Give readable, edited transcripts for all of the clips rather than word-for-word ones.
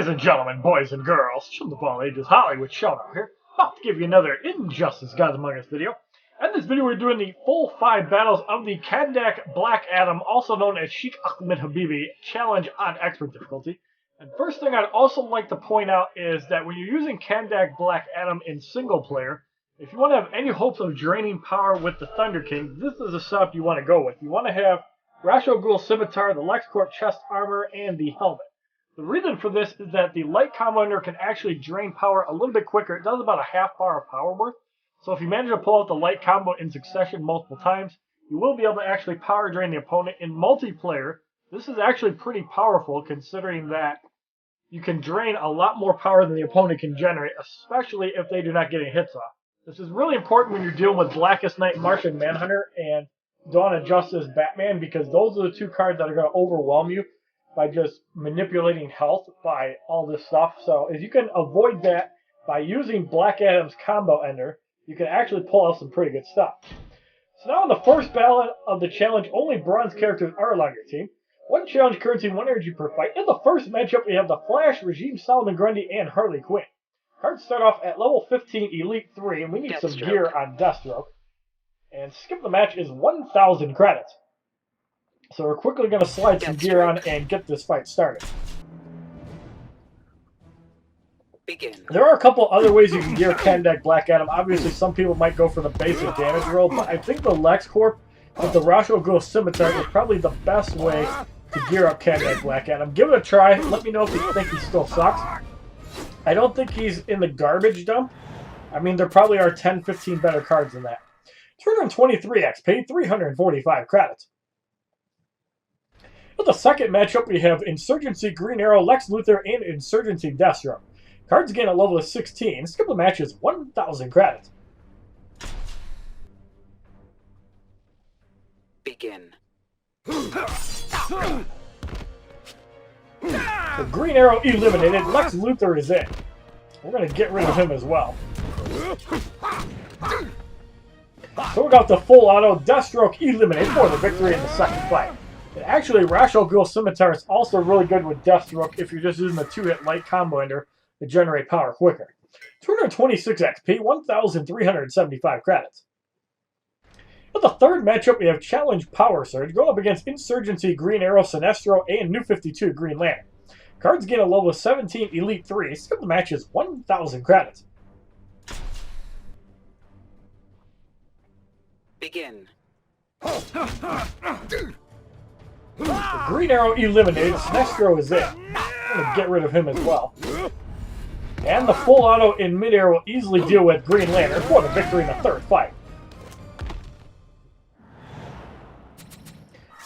Ladies and gentlemen, boys and girls, children of all ages, HollywoodShono here, about to give you another Injustice Gods Among Us video. In this video, we're doing the full 5 battles of the Kahndaq Black Adam, also known as Sheikh Ahmed Habibi, challenge on expert difficulty. And first thing I'd also like to point out is that when you're using Kahndaq Black Adam in single player, if you want to have any hopes of draining power with the Thunder King, this is the setup you want to go with. You want to have Ghul Scimitar, the Lexcorp chest armor, and the helmet. The reason for this is that the light combo ender can actually drain power a little bit quicker. It does about a half bar of power worth. So if you manage to pull out the light combo in succession multiple times, you will be able to actually power drain the opponent. In multiplayer, this is actually pretty powerful considering that you can drain a lot more power than the opponent can generate, especially if they do not get any hits off. This is really important when you're dealing with Blackest Night Martian Manhunter and Dawn of Justice Batman, because those are the two cards that are going to overwhelm you by just manipulating health by all this stuff. So if you can avoid that by using Black Adam's combo ender, you can actually pull out some pretty good stuff. So now in the first battle of the challenge, only bronze characters are allowed on your team. 1 challenge currency, 1 energy per fight. In the first matchup, we have the Flash, Regime Solomon Grundy, and Harley Quinn. Cards start off at level 15, Elite 3, and we need some gear on Deathstroke. And skip the match is 1,000 credits. So we're quickly going to slide some gear on and get this fight started. Begin. There are a couple other ways you can gear Kahndaq Black Adam. Obviously, some people might go for the basic damage roll, but I think the Lexcorp with the Ghul Scimitar is probably the best way to gear up Kahndaq Black Adam. Give it a try. Let me know if you think he still sucks. I don't think he's in the garbage dump. I mean, there probably are 10, 15 better cards than that. 223 XP, 345 credits. For the second matchup, we have Insurgency Green Arrow, Lex Luthor, and Insurgency Deathstroke. Cards gain a level of 16. Skip the match is 1,000 credits. Begin. So Green Arrow eliminated. Lex Luthor is in. We're going to get rid of him as well. So we got the full auto. Deathstroke eliminated for the victory in the second fight. And actually, Ghul Scimitar is also really good with Deathstroke if you're just using the 2-hit light combo ender to generate power quicker. 226 XP, 1,375 credits. For the third matchup, we have Challenge Power Surge going up against Insurgency Green Arrow, Sinestro, and New 52 Green Lantern. Cards gain a level of 17, Elite 3. Skip the match is 1,000 credits. Begin. The Green Arrow eliminated. Sinestro is in. I'm going to get rid of him as well. And the full auto in midair will easily deal with Green Lantern for the victory in the third fight.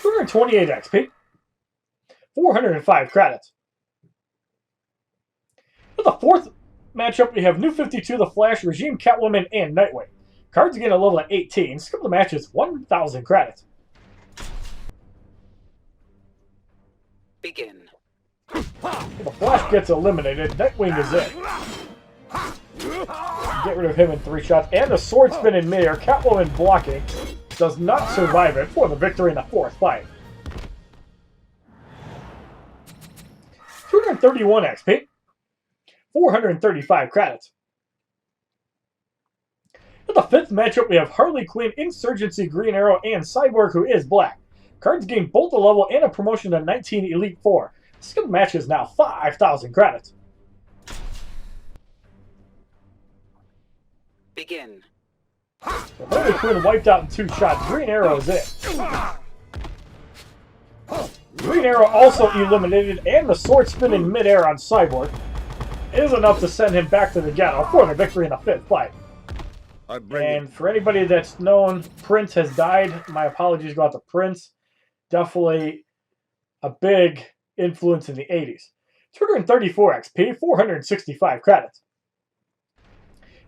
228 XP. 405 credits. For the fourth matchup, we have New 52, the Flash, Regime, Catwoman, and Nightwing. Cards gain a level at 18. Skip the match is 1,000 credits. Begin. The Flash gets eliminated. Nightwing is in. Get rid of him in 3 shots. And the sword spin in midair. Catwoman blocking. Does not survive it for the victory in the fourth fight. 231 XP. 435 credits. For the fifth matchup, we have Harley Quinn, Insurgency Green Arrow, and Cyborg, who is black. Cards gain both a level and a promotion to 19 Elite 4. Skip match is now 5,000 credits. Begin. So Harley Quinn wiped out in 2 shots. Green Arrow is in. Green Arrow also eliminated, and the sword spin in midair on Cyborg is enough to send him back to the ghetto for the victory in the fifth fight. And for anybody that's known, Prince has died. My apologies go out to Prince. Definitely a big influence in the 80s. 234 XP, 465 credits.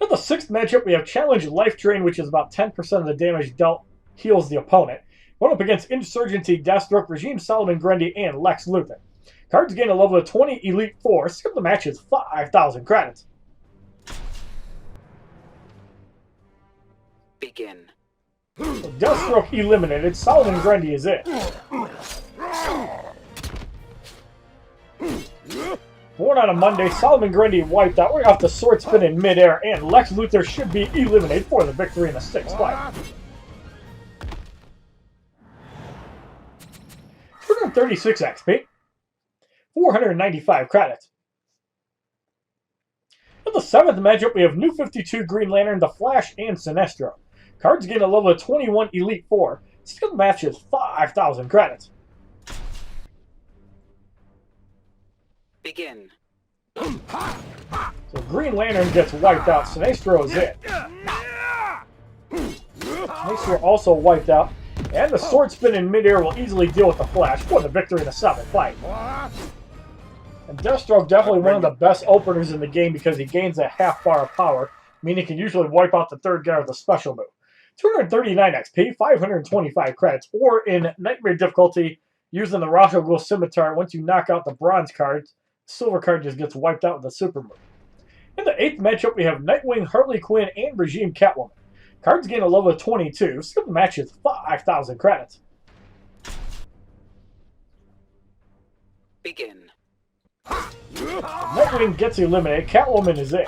In the sixth matchup, we have Challenge Life Drain, which is about 10% of the damage dealt heals the opponent. Going up against Insurgency, Deathstroke, Regime Solomon Grundy, and Lex Luthor. Cards gain a level of 20, Elite 4. Skip the match is 5,000 credits. Begin. Deathstroke eliminated. Solomon Grundy is in. Born on a Monday, Solomon Grundy wiped out. We're off the sword spin in midair, and Lex Luthor should be eliminated for the victory in the 6th fight. 236 XP. 495 credits. In the 7th matchup, we have New 52 Green Lantern, The Flash, and Sinestro. Cards gain a level of 21 Elite 4. Skill match is 5,000 credits. Begin. So Green Lantern gets wiped out. Sinestro is in. Sinestro also wiped out. And the sword spin in midair will easily deal with the Flash for the victory in the 7th fight. And Deathstroke definitely one of the best openers in the game because he gains a half bar of power, meaning he can usually wipe out the 3rd guy with a special move. 239 XP, 525 credits, or in Nightmare difficulty, using the Ghul Scimitar, once you knock out the bronze cards, the silver card just gets wiped out with a super move. In the 8th matchup, we have Nightwing, Harley Quinn, and Regime Catwoman. Cards gain a level of 22, skill match is 5,000 credits. Begin. Nightwing gets eliminated, Catwoman is in.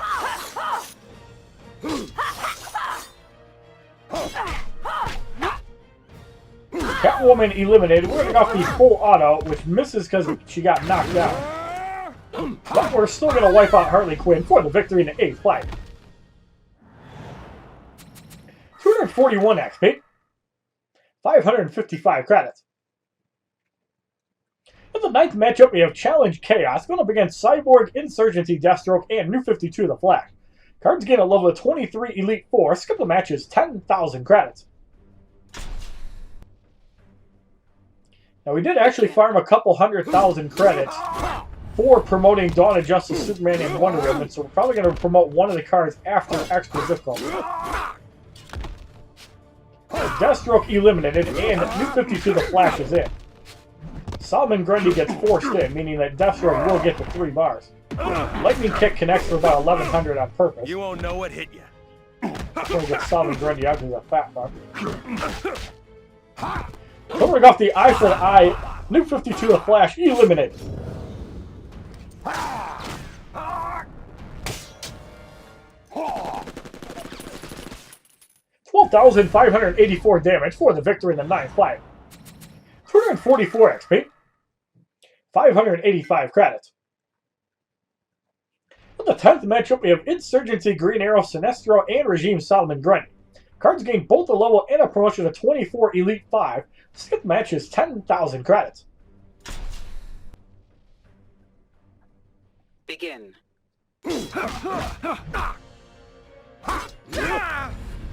Catwoman eliminated. We're going to go off the full auto, which misses because she got knocked out. But we're still going to wipe out Harley Quinn for the victory in the 8th fight. 241 XP. 555 credits. In the 9th matchup, we have Challenge Chaos going up against Cyborg, Insurgency, Deathstroke, and New 52 The Flash. Cards gain a level of 23 Elite 4. Skip the match is 10,000 credits. Now, we did actually farm a couple 100,000 credits for promoting Dawn of Justice, Superman, and Wonder Woman, so we're probably going to promote one of the cards after Extra Difficult. Deathstroke eliminated, and New 52 The Flash is in. Solomon Grundy gets forced in, meaning that Deathstroke will get to 3 bars. Lightning Kick connects for about 1,100 on purpose. You won't know what hit you. I'm going to get Solomon Grundy out because he's a fat bar. Covering off the eye for the eye, New 52 The Flash eliminated. 12,584 damage for the victory in the 9th fight. 244 XP. 585 credits. In the 10th matchup, we have Insurgency, Green Arrow, Sinestro, and Regime Solomon Grundy. Cards gain both a level and a promotion to 24 Elite 5. Skip match is 10,000 credits. Begin.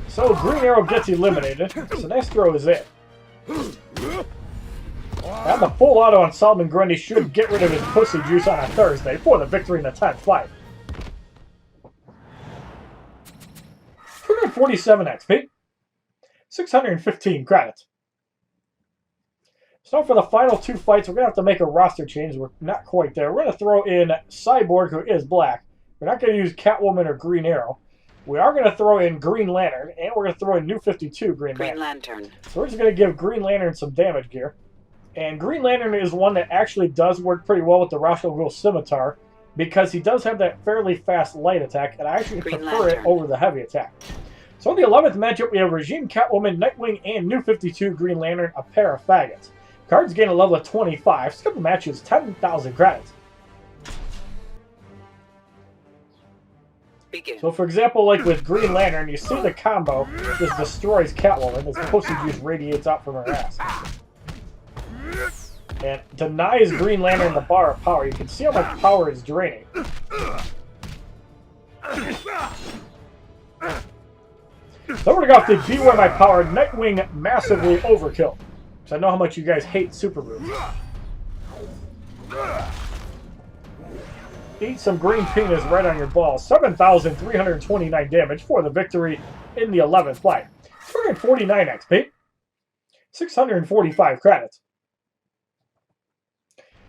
So Green Arrow gets eliminated. Sinestro is in. And the full auto on Solomon Grundy should get rid of his pussy juice on a Thursday for the victory in the 10th fight. 247 XP. 615 credits. So for the final 2 fights, we're going to have to make a roster change. We're not quite there. We're going to throw in Cyborg, who is black. We're not going to use Catwoman or Green Arrow. We are going to throw in Green Lantern, and we're going to throw in New 52 Green Lantern. So we're just going to give Green Lantern some damage gear. And Green Lantern is one that actually does work pretty well with the Ghul Scimitar, because he does have that fairly fast light attack, and I actually prefer it over the heavy attack. So in the 11th matchup, we have Regime Catwoman, Nightwing, and New 52 Green Lantern, a pair of faggots. Cards gain a level of 25. Skip the match is 10,000 credits. Begin. So for example, like with Green Lantern, you see the combo just destroys Catwoman as pussy juice radiates out from her ass. And denies Green Lantern the bar of power. You can see how much power is draining. So we're going to go off the Beware My Power Nightwing Massively Overkill. Because I know how much you guys hate super moves. Eat some green penis right on your balls. 7,329 damage for the victory in the 11th fight. 249 XP. 645 credits.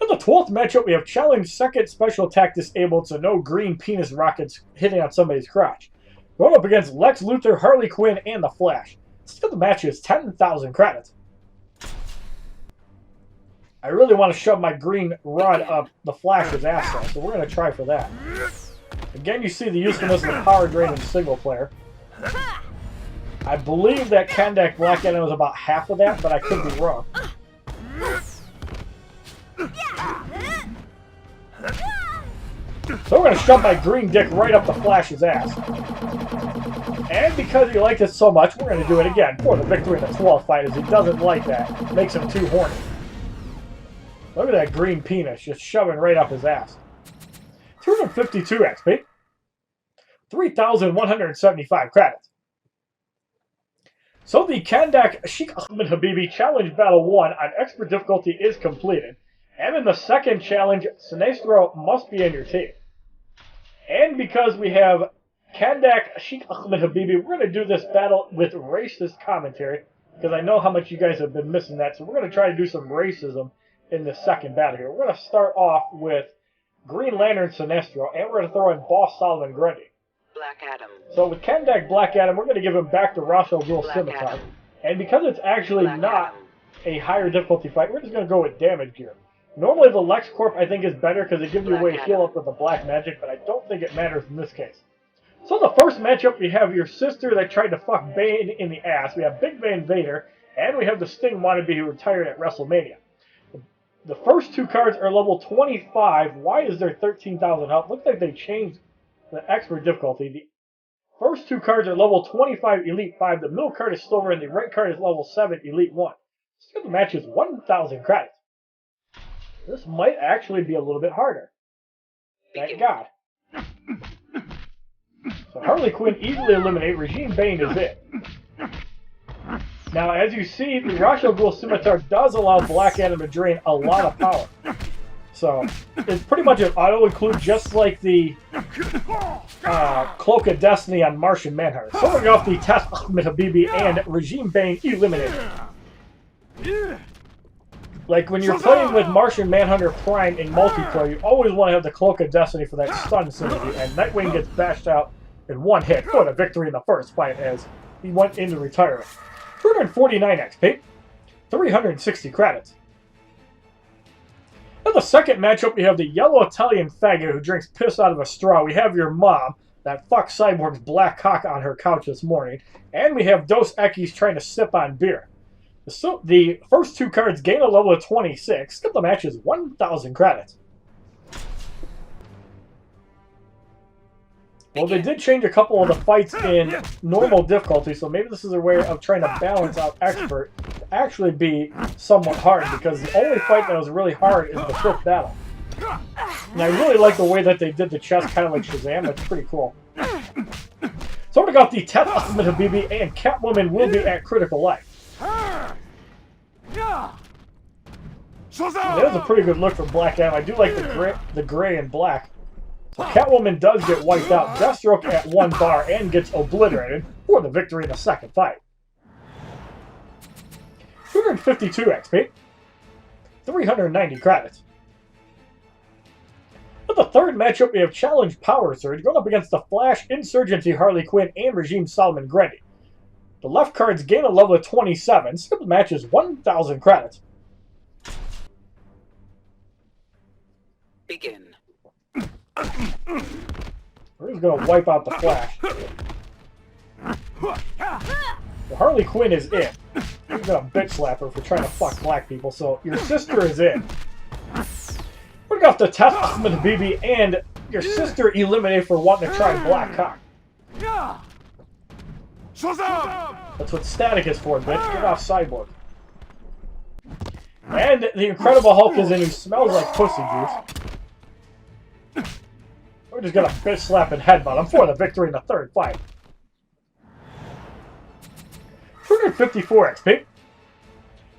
In the 12th matchup, we have Challenge Second Special Attack Disabled, so no green penis rockets hitting on somebody's crotch. Going up against Lex Luthor, Harley Quinn, and The Flash. Still the match is 10,000 credits. I really want to shove my green rod up the Flash's ass though, so we're going to try for that. Again, you see the usefulness of the power drain in single player. I believe that Kahndaq Black Adam was about half of that, but I could be wrong. So we're going to shove my green dick right up the Flash's ass. And because he liked it so much, we're going to do it again for the victory in the 12th fight, as he doesn't like that. It makes him too horny. Look at that green penis just shoving right up his ass. 252 XP. 3,175 credits. So the Kahndaq Sheikh Ahmed Habibi Challenge Battle 1 on Expert difficulty is completed. And in the second challenge, Sinestro must be in your team. And because we have Kahndaq Sheikh Ahmed Habibi, we're going to do this battle with racist commentary, because I know how much you guys have been missing that. So we're going to try to do some racism in the second battle here. We're going to start off with Green Lantern Sinestro, and we're going to throw in Boss Solomon Grundy. Black Adam. So with Kahndaq Black Adam, we're going to give him back to Ghul Scimitar. And because it's actually not a higher difficulty fight, we're just going to go with damage gear. Normally the Lexcorp I think is better because it gives you a way to heal up with the black magic, but I don't think it matters in this case. So the first matchup, we have your sister that tried to fuck Bane in the ass. We have Big Van Vader, and we have the Sting wannabe who retired at WrestleMania. The first two cards are level 25. Why is there 13,000 health? Looks like they changed the expert difficulty. The first two cards are level 25 Elite 5. The middle card is silver, and the right card is level 7 Elite 1. So the match is 1,000 credits. This might actually be a little bit harder. Thank God. So Harley Quinn easily eliminated. Regime Bane is it. Now, as you see, the Ghul Scimitar does allow Black Adam to drain a lot of power. So it's pretty much an auto-include, just like the Cloak of Destiny on Martian Manhunter. Starting off the Test Ahmed Habibi and Regime Bane eliminated. Like when you're playing with Martian Manhunter Prime in multiplayer, you always want to have the Cloak of Destiny for that stun synergy, and Nightwing gets bashed out in one hit for the victory in the first fight as he went into retirement. 249 XP, 360 credits. In the second matchup, we have the yellow Italian faggot who drinks piss out of a straw. We have your mom that fucked Cyborg's black cock on her couch this morning, and we have Dos Equis trying to sip on beer. So the first two cards gain a level of 26. Skip the match is 1,000 credits. Well, they did change a couple of the fights in normal difficulty, so maybe this is a way of trying to balance out expert to actually be somewhat hard, because the only fight that was really hard is the fifth battle. And I really like the way that they did the chess, kind of like Shazam. That's pretty cool. So we got the Teth Ahmed Habibi, and Catwoman will be at Critical Life. That is a pretty good look from Black Adam. I do like the gray and black. So Catwoman does get wiped out. Deathstroke at 1 bar and gets obliterated for the victory in the second fight. 252 XP. 390 credits. For the third matchup, we have Challenge Power Surge going up against the Flash, Insurgency Harley Quinn, and Regime Solomon Grundy. The left cards gain a level of 27. Skip the match is 1,000 credits. Begin. We're just going to wipe out the Flash. The Harley Quinn is in. We're going to bitch slap her for trying to fuck black people, so your sister is in. We're going to have to test Ahmed Habibi and your sister eliminated for wanting to try black cock. That's what static is for, bitch. Get off Cyborg. And the Incredible Hulk is in, who smells like pussy juice. We're just gonna bitch slap and headbutt him for the victory in the third fight. 254 XP.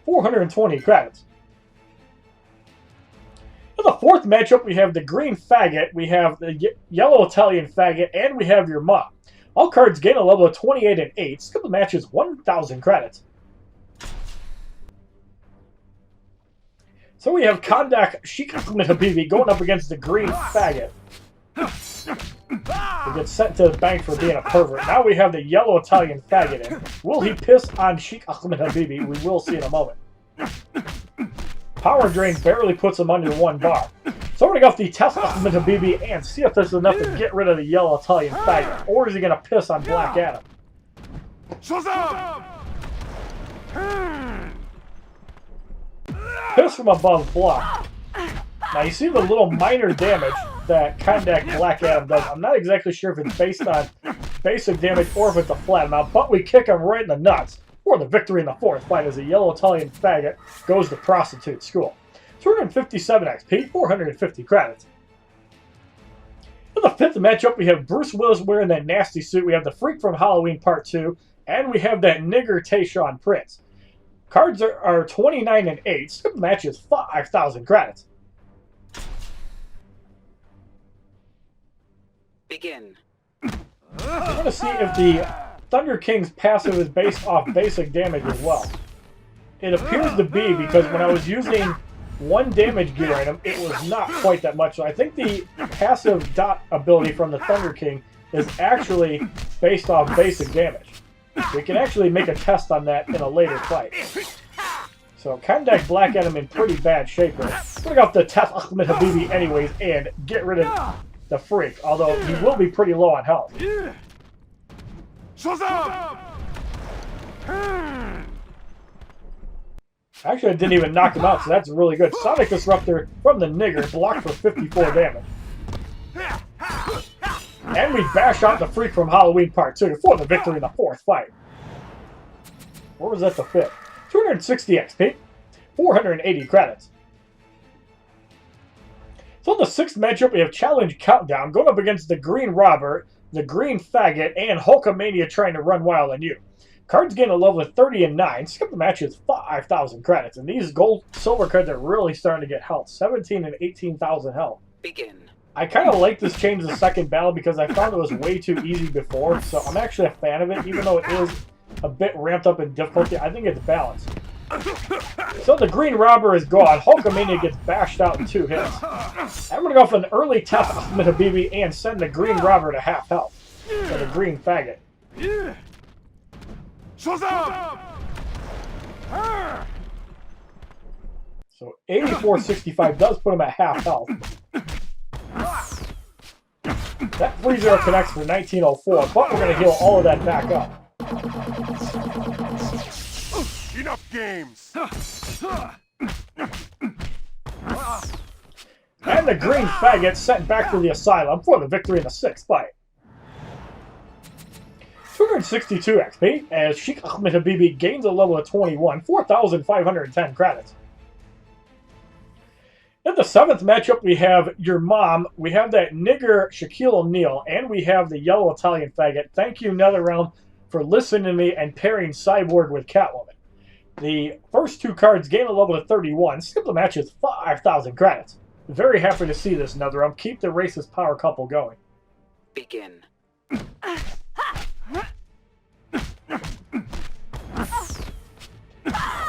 420 credits. In the fourth matchup, we have the green faggot, we have the yellow Italian faggot, and we have your mom. All cards gain a level of 28 and 8. Skip the match is 1,000 credits. So we have Kahndaq Sheikh Ahmed Habibi going up against the green faggot. He gets sent to the bank for being a pervert. Now we have the yellow Italian faggot in. Will he piss on Sheikh Ahmed Habibi? We will see in a moment. Power Drain barely puts him under 1 bar. So we're going to go off the Tesla Habibi and see if this is enough to get rid of the yellow Italian faggot. Or is he going to piss on Black Adam? Piss from above block. Now you see the little minor damage that Kahndaq Black Adam does. I'm not exactly sure if it's based on basic damage or if it's a flat amount, but we kick him right in the nuts for the victory in the 4th fight as the yellow Italian faggot goes to prostitute school. 257 XP, 450 credits. In the 5th matchup, we have Bruce Willis wearing that nasty suit. We have the Freak from Halloween Part 2, and we have that nigger Tayshaun Prince. Cards are 29 and 8. Skip the match is 5,000 credits. Begin. I want to see if the Thunder King's passive is based off basic damage as well. It appears to be, because when I was using 1 damage gear item, it was not quite that much. So I think the passive dot ability from the Thunder King is actually based off basic damage. We can actually make a test on that in a later fight. So Kahndaq Black Adam in pretty bad shape here. We're going to go off the Teth Ahmed Habibi anyways and get rid of the Freak, although he will be pretty low on health. Actually, I didn't even knock him out, so that's really good. Sonic Disruptor from the nigger, blocked for 54 damage. And we bash out the Freak from Halloween Part 2 for the victory in the 4th fight. Or was that the 5th? 260 XP, 480 credits. So in the 6th matchup, we have Challenge Countdown going up against the Green Robber, the Green Faggot, and Hulkamania trying to run wild on you. Cards gain a level of 30 and 9. Skip the match is 5,000 credits. And these gold silver cards are really starting to get health. 17 and 18,000 health. Begin. I kind of like this change in the 2nd battle because I found it was way too easy before. So I'm actually a fan of it, even though it is a bit ramped up in difficulty. I think it's balanced. So the Green Robber is gone. Hulkamania gets bashed out in 2 hits. I'm going to go for an early Teth Ahmed Habibi and send the Green Robber to half health. For the Green Faggot. So 8465 does put him at half health. That free zero connects for 1904, but we're going to heal all of that back up. Enough games. And the Green Faggot sent back to the asylum for the victory in the 6th fight. 262 XP as Sheikh Ahmed Habibi gains a level of 21, 4,510 credits. In the 7th matchup, we have your mom, we have that nigger Shaquille O'Neal, and we have the yellow Italian faggot. Thank you, NetherRealm, for listening to me and pairing Cyborg with Catwoman. The first 2 cards gain a level of 31. Skip the match is 5,000 credits. Very happy to see this, NetherRealm. Keep the racist power couple going. Begin.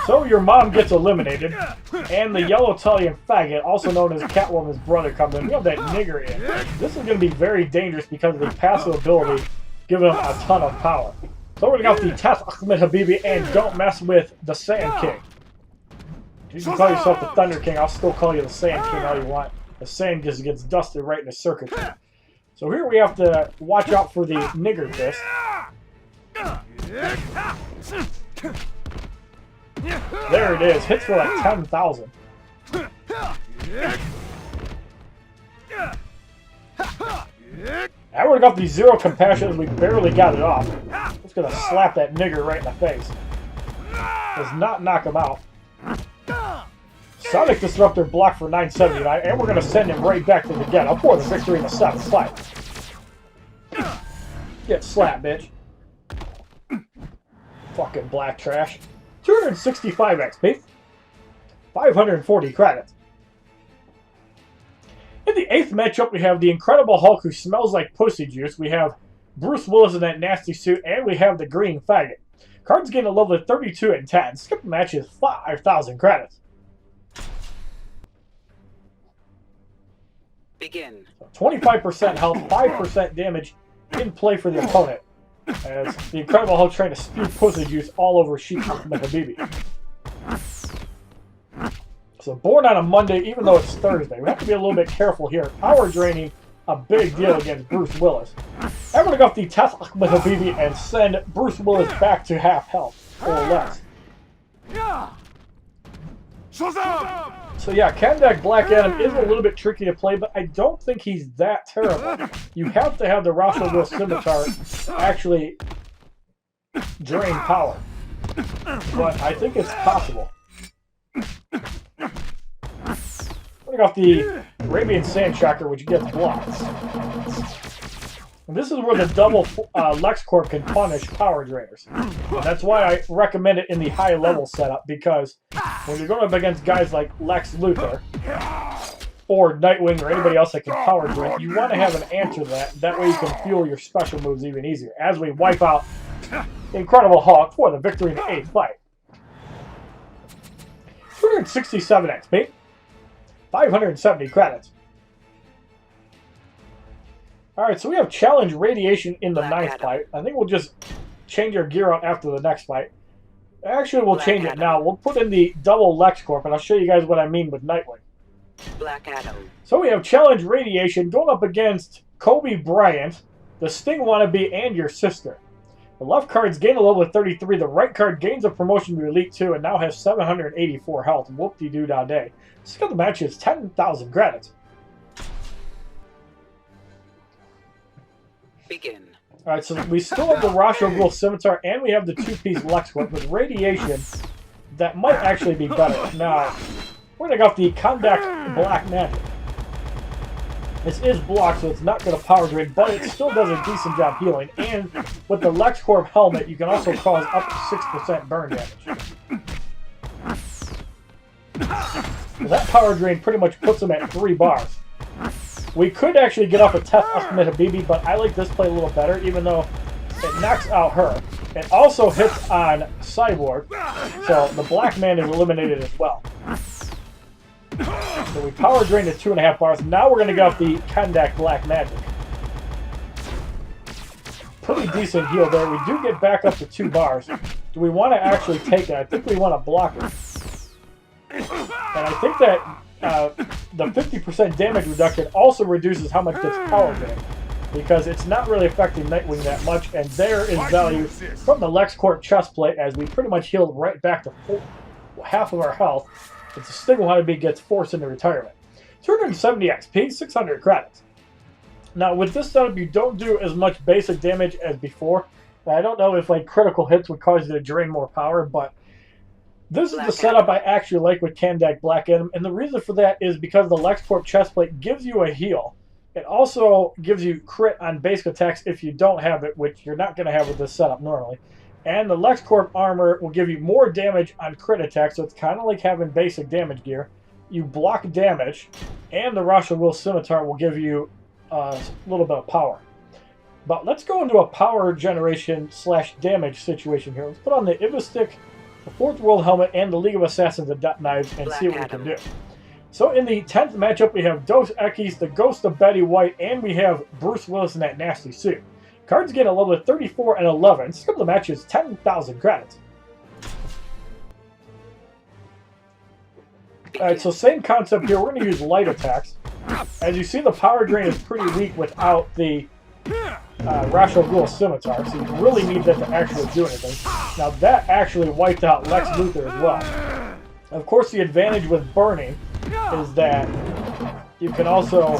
So your mom gets eliminated, and the yellow Italian faggot, also known as Catwoman's brother, comes in. We have that nigger in. This is going to be very dangerous because of the passive ability, giving him a ton of power. So we're going to go the Teth Ahmed Habibi and don't mess with the Sand King. You can call yourself the Thunder King, I'll still call you the Sand King all you want. The sand just gets dusted right in the circuit. So here we have to watch out for the nigger fist. There it is, hits for like 10,000. And we're gonna go the zero compassion as we barely got it off. Just gonna slap that nigger right in the face. Does not knock him out. Sonic Disruptor blocked for 979, and we're gonna send him right back to the ghetto for the victory in the 7th fight. Get slapped, bitch. Fucking black trash. 265 XP. 540 credits. In the 8th matchup, we have the Incredible Hulk who smells like pussy juice. We have Bruce Willis in that nasty suit, and we have the Green Faggot. Cards gain a level of 32 and 10. Skip the match is 5,000 credits. Begin. 25% health, 5% damage in play for the opponent. As the Incredible Hulk trying to spew pussy juice all over Sheikh Ahmed Habibi. So born on a Monday, even though it's Thursday. We have to be a little bit careful here. Power draining, a big deal against Bruce Willis. I'm going to go with the Catwoman Habibi and send Bruce Willis back to half health, or less. So yeah, Kahndaq Black Adam is a little bit tricky to play, but I don't think he's that terrible. You have to have the Will Scimitar actually drain power. But I think it's possible. Putting off the Arabian Sand Shocker, which gets blocked. And this is where the double Lexcorp can punish power drainers. And that's why I recommend it in the high level setup, because when you're going up against guys like Lex Luthor or Nightwing or anybody else that can power drain, you want to have an answer to that. That way you can fuel your special moves even easier as we wipe out Incredible Hulk for the victory in the 8th fight. 267 XP, 570 credits. Alright, so we have Challenge Radiation in the 9th fight. I think we'll just change our gear out after the next fight. Actually, we'll change it now. We'll put in the double Lexcorp, and I'll show you guys what I mean with Nightwing. Black Adam. So we have Challenge Radiation going up against Kobe Bryant, the Sting wannabe, and your sister. The left cards gain a level of 33. The right card gains a promotion to Elite 2 and now has 784 health. Whoop-de-doo-da-day. Skill of the match is 10,000 credits. Begin. Alright, so we still have the Ghul Scimitar and we have the 2-piece Lexcorp with Radiation. That might actually be better. Now, we're going to go with the Kahndaq Black Magic. This is blocked, so it's not going to power drain, but it still does a decent job healing. And with the Lexcorp helmet, you can also cause up to 6% burn damage. So that power drain pretty much puts them at 3 bars. We could actually get off a Teth Ahmed Habibi, but I like this play a little better, even though it knocks out her. It also hits on Cyborg, so the Black Man is eliminated as well. So we power drained to 2.5 bars. Now we're going to go off the Kahndaq Black Magic. Pretty decent heal there. We do get back up to 2 bars. Do we want to actually take it? I think we want to block it. And I think that the 50% damage reduction also reduces how much gets power drained, because it's not really affecting Nightwing that much, and there is value from the Lexcorp Chestplate as we pretty much healed right back to half of our health. It's a Sting wannabe gets forced into retirement. 270 XP, 600 credits. Now with this setup, you don't do as much basic damage as before. I don't know if like critical hits would cause you to drain more power, but this is the setup I actually like with Kahndaq Black Adam, and the reason for that is because the Lexcorp Chestplate gives you a heal. It also gives you crit on basic attacks if you don't have it, which you're not going to have with this setup normally. And the Lexcorp armor will give you more damage on crit attacks, so it's kind of like having basic damage gear. You block damage, and the Will Scimitar will give you a little bit of power. But let's go into a power generation / damage situation here. Let's put on the Ivistic, the 4th World Helmet, and the League of Assassins of Death Knives and see what we can do. So in the 10th matchup, we have Dos Equis, the Ghost of Betty White, and we have Bruce Willis in that nasty suit. Cards get a level of 34 and 11. Skill of the match is 10,000 credits. Alright, so same concept here. We're going to use light attacks. As you see, the power drain is pretty weak without the Ghul Scimitar, so you really need that to actually do anything. Now that actually wiped out Lex Luthor as well. Of course, the advantage with burning is that you can also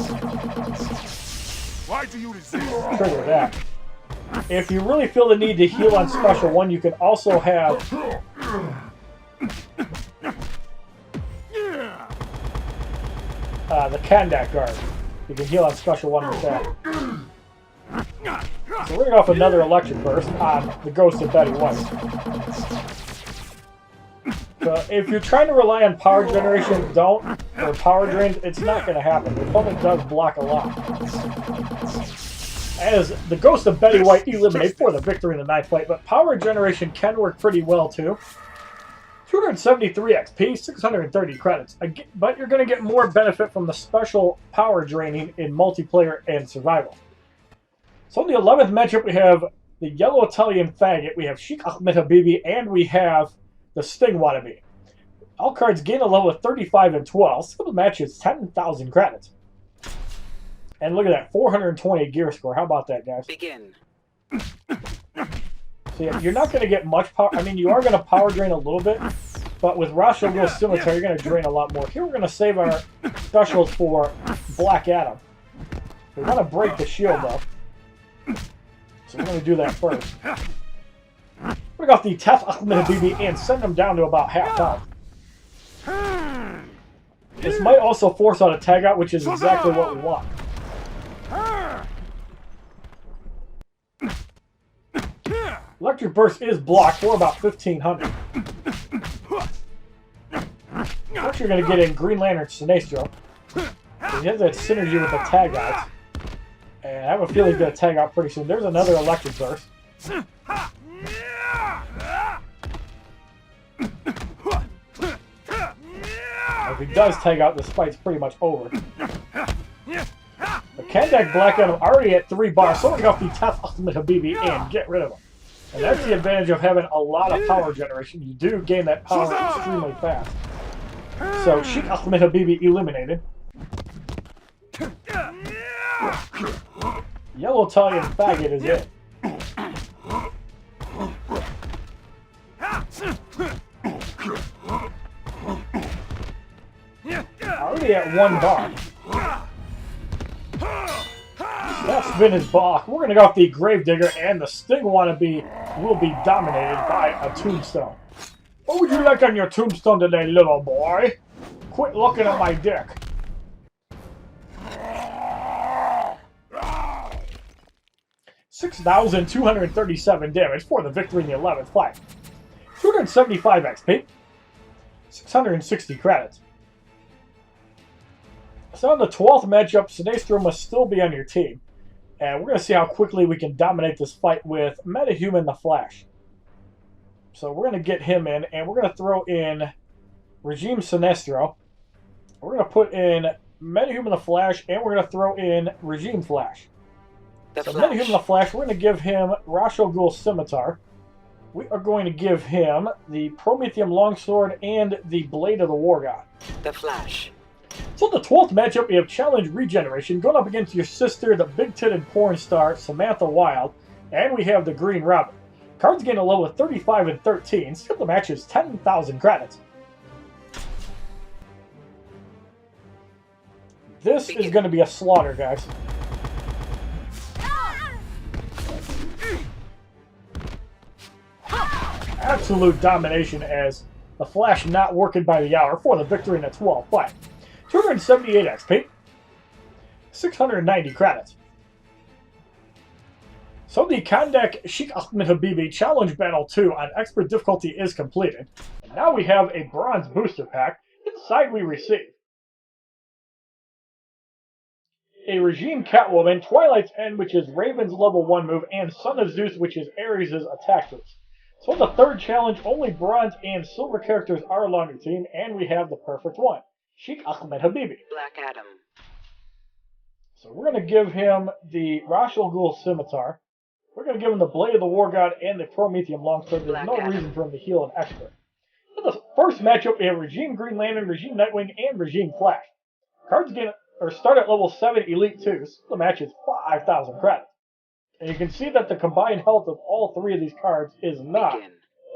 trigger that. If you really feel the need to heal on Special 1, you can also have the Kahndaq Guard. You can heal on Special 1 with that. So we're going to go off another Electric Burst on the Ghost of Betty White. So if you're trying to rely on power generation, or power drains, it's not going to happen. The opponent does block a lot. As the Ghost of Betty White eliminates for the victory in the 9th fight, but power generation can work pretty well too. 273 XP, 630 credits. But you're going to get more benefit from the special power draining in multiplayer and survival. So in the 11th matchup, we have the Yellow Italian Faggot, we have Sheikh Ahmed Habibi, and we have the Sting wannabe. All cards gain a level of 35 and 12. Skill of the match is 10,000 credits. And look at that, 420 gear score. How about that, guys? Begin. So yeah, you're not going to get much power. I mean, you are going to power drain a little bit, but with Ghul Scimitar, you're going to drain a lot more. Here we're going to save our specials for Black Adam. We want to break the shield, though. So we're going to do that first. Bring off the Tef Ahmed BB and send him down to about half health. This might also force out a tag out, which is exactly what we want. Electric Burst is blocked for about 1,500. What you're going to get in Green Lantern Sinestro. He has that synergy with the tag outs. And I have a feeling he's going to tag out pretty soon. There's another Electric Burst. If he does tag out, this fight's pretty much over. But Kahndaq Black Adam already at 3 bars, so we're going to go off the Tef Ahmed Habibi and get rid of him. And that's the advantage of having a lot of power generation. You do gain that power extremely fast. So Sheikh Ahmed Habibi eliminated. Yellow Italian Faggot is it. Already at 1 bar. That spin is blocked. We're going to go off the Gravedigger, and the Sting Wannabe will be dominated by a Tombstone. What would you like on your Tombstone today, little boy? Quit looking at my dick. $6,237 damage for the victory in the 11th fight. 275 XP. 660 credits. So in the 12th matchup, Sinestro must still be on your team. And we're going to see how quickly we can dominate this fight with Metahuman the Flash. So we're going to get him in, and we're going to throw in Regime Sinestro. We're going to put in Metahuman the Flash, and we're going to throw in Regime Flash. So Metahuman the Flash, we're going to give him Ghul Scimitar. We are going to give him the Prometheum Longsword and the Blade of the War God. The Flash. So in the 12th matchup, we have Challenge Regeneration going up against your sister, the big-titted porn star, Samantha Wilde, and we have the Green Robin. Cards gain a level of 35 and 13. Skill the match is 10,000 credits. This is going to be a slaughter, guys. Absolute domination as the Flash not working by the hour for the victory in the 12th fight. 278 XP. 690 credits. So the Kahndaq Sheikh Ahmed Habibi Challenge Battle 2 on Expert difficulty is completed. And now we have a Bronze Booster Pack. Inside we receive a Regime Catwoman, Twilight's End, which is Raven's level 1 move, and Son of Zeus, which is Ares' attack moves. So in the 3rd challenge, only bronze and silver characters are along your team, and we have the perfect one, Sheikh Ahmed Habibi. Black Adam. So we're going to give him the Ghul Scimitar. We're going to give him the Blade of the War God and the Prometheum Longsword. There's no reason for him to heal an Expert. In the first matchup, we have Regime Green Lantern, Regime Nightwing, and Regime Flash. Cards start at level 7 Elite 2. So the match is 5,000 credits. And you can see that the combined health of all 3 of these cards is not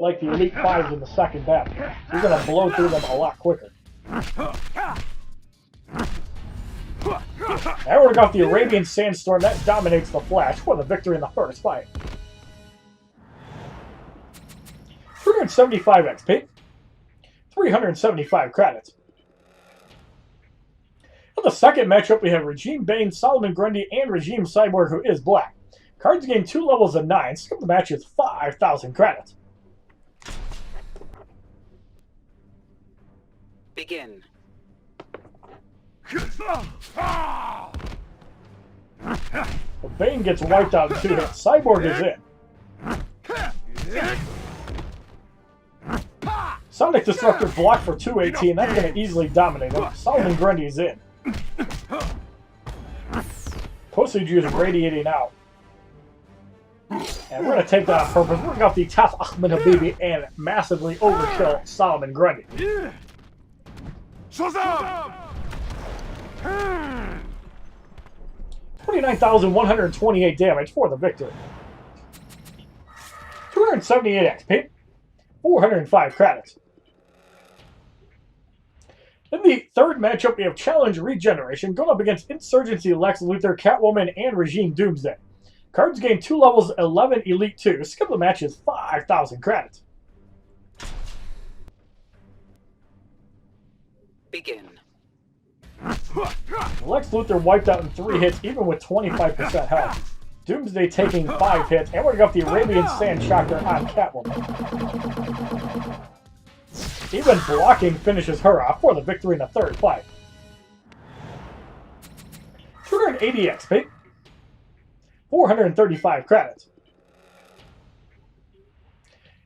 like the Elite 5s in the second battle. So you're going to blow through them a lot quicker. Now we're going to the Arabian Sandstorm. That dominates the Flash for the victory in the first fight. 375 XP. 375 credits. In the second matchup, we have Regime Bane, Solomon Grundy, and Regime Cyborg, who is black. Cards gain 2 levels of 9. Skip the match is 5,000 credits. Begin. The Bane gets wiped out in 2 hits. Cyborg is in. Sonic Disruptor blocked for 218. That's going to easily dominate him. Solomon Grundy is in. Pussy Juice radiating out. And we're going to take that on purpose. We're going to go off the Tef Ahmed Habibi and massively overkill Solomon Grundy. Shazam! 29,128 damage for the victory. 278 XP. 405 credits. In the third matchup, we have Challenge Regeneration going up against Insurgency, Lex Luthor, Catwoman, and Regime Doomsday. Cards gain 2 levels, 11 Elite 2. Skip the match is 5,000 credits. Begin. Lex Luthor wiped out in 3 hits, even with 25% health. Doomsday taking 5 hits, and we got the Arabian Sand Shocker on Catwoman. Even blocking finishes her off for the victory in the third fight. 280 XP. 435 credits.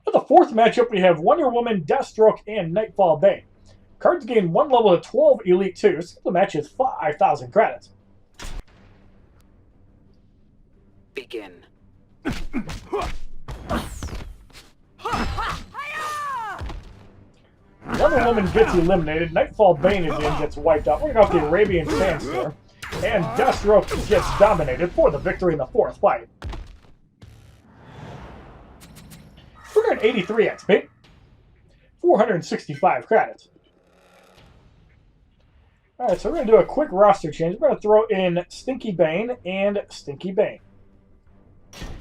For the fourth matchup, we have Wonder Woman, Deathstroke, and Nightfall Bane. Cards gain 1 level of 12 Elite 2. So the match is 5,000 credits. Begin. Wonder Woman gets eliminated. Nightfall Bane is in, gets wiped out. We got the Arabian Sandstorm. And Deathstroke gets dominated for the victory in the fourth fight. 283 XP. 465 credits. Alright, so we're going to do a quick roster change. We're going to throw in Stinky Bane and Stinky Bane.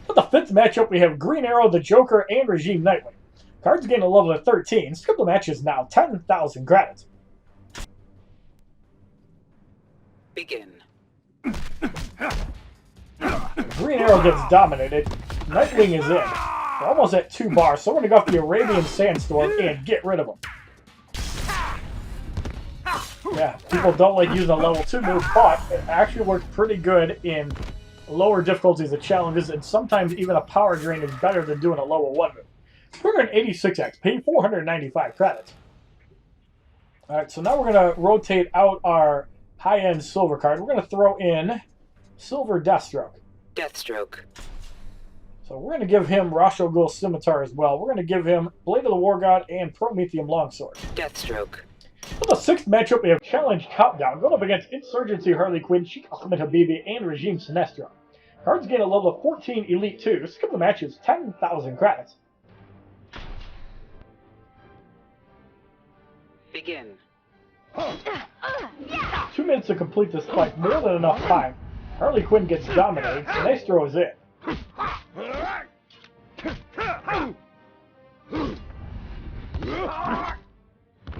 For the fifth matchup, we have Green Arrow, the Joker, and Regime Nightwing. Cards gain a level of 13. Skip the match is now 10,000 credits. Begin. Green Arrow gets dominated. Nightwing is in. We're almost at 2 bars, so we're going to go for the Arabian Sandstorm and get rid of him. Yeah, people don't like using a level 2 move, but it actually works pretty good in lower difficulties of challenges, and sometimes even a power drain is better than doing a level 1 move. 286 XP, 495 credits. Alright, so now we're going to rotate out our high-end silver card. We're going to throw in Silver Deathstroke. Deathstroke. So we're going to give him Ghul Scimitar as well. We're going to give him Blade of the War God and Prometheum Longsword. Deathstroke. For the sixth matchup, we have Challenge Countdown going up against Insurgency Harley Quinn, Sheikh Ahmed Habibi, and Regime Sinestro. Cards gain a level of 14 Elite 2. Skip the match is 10,000 credits. Begin. 2 minutes to complete this fight, more than enough time. Harley Quinn gets dominated, Sinestro is in.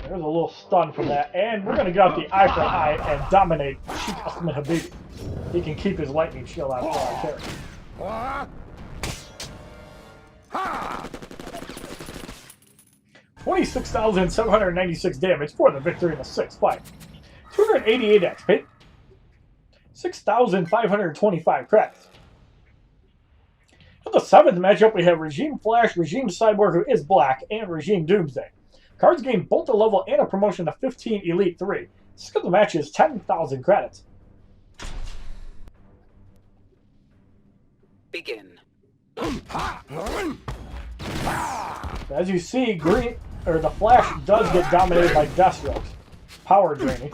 There's a little stun from that, and we're going to get out the eye for eye and dominate Sheikh Ahmed Habibi. He can keep his lightning shield out for our character. 26,796 damage for the victory in the sixth fight. 288 XP. 6,525 credits. For the seventh matchup, we have Regime Flash, Regime Cyborg, who is black, and Regime Doomsday. Cards gain both a level and a promotion to 15 Elite 3. Skip the match is 10,000 credits. Begin. As you see, the Flash does get dominated by Deathstroke. Power draining.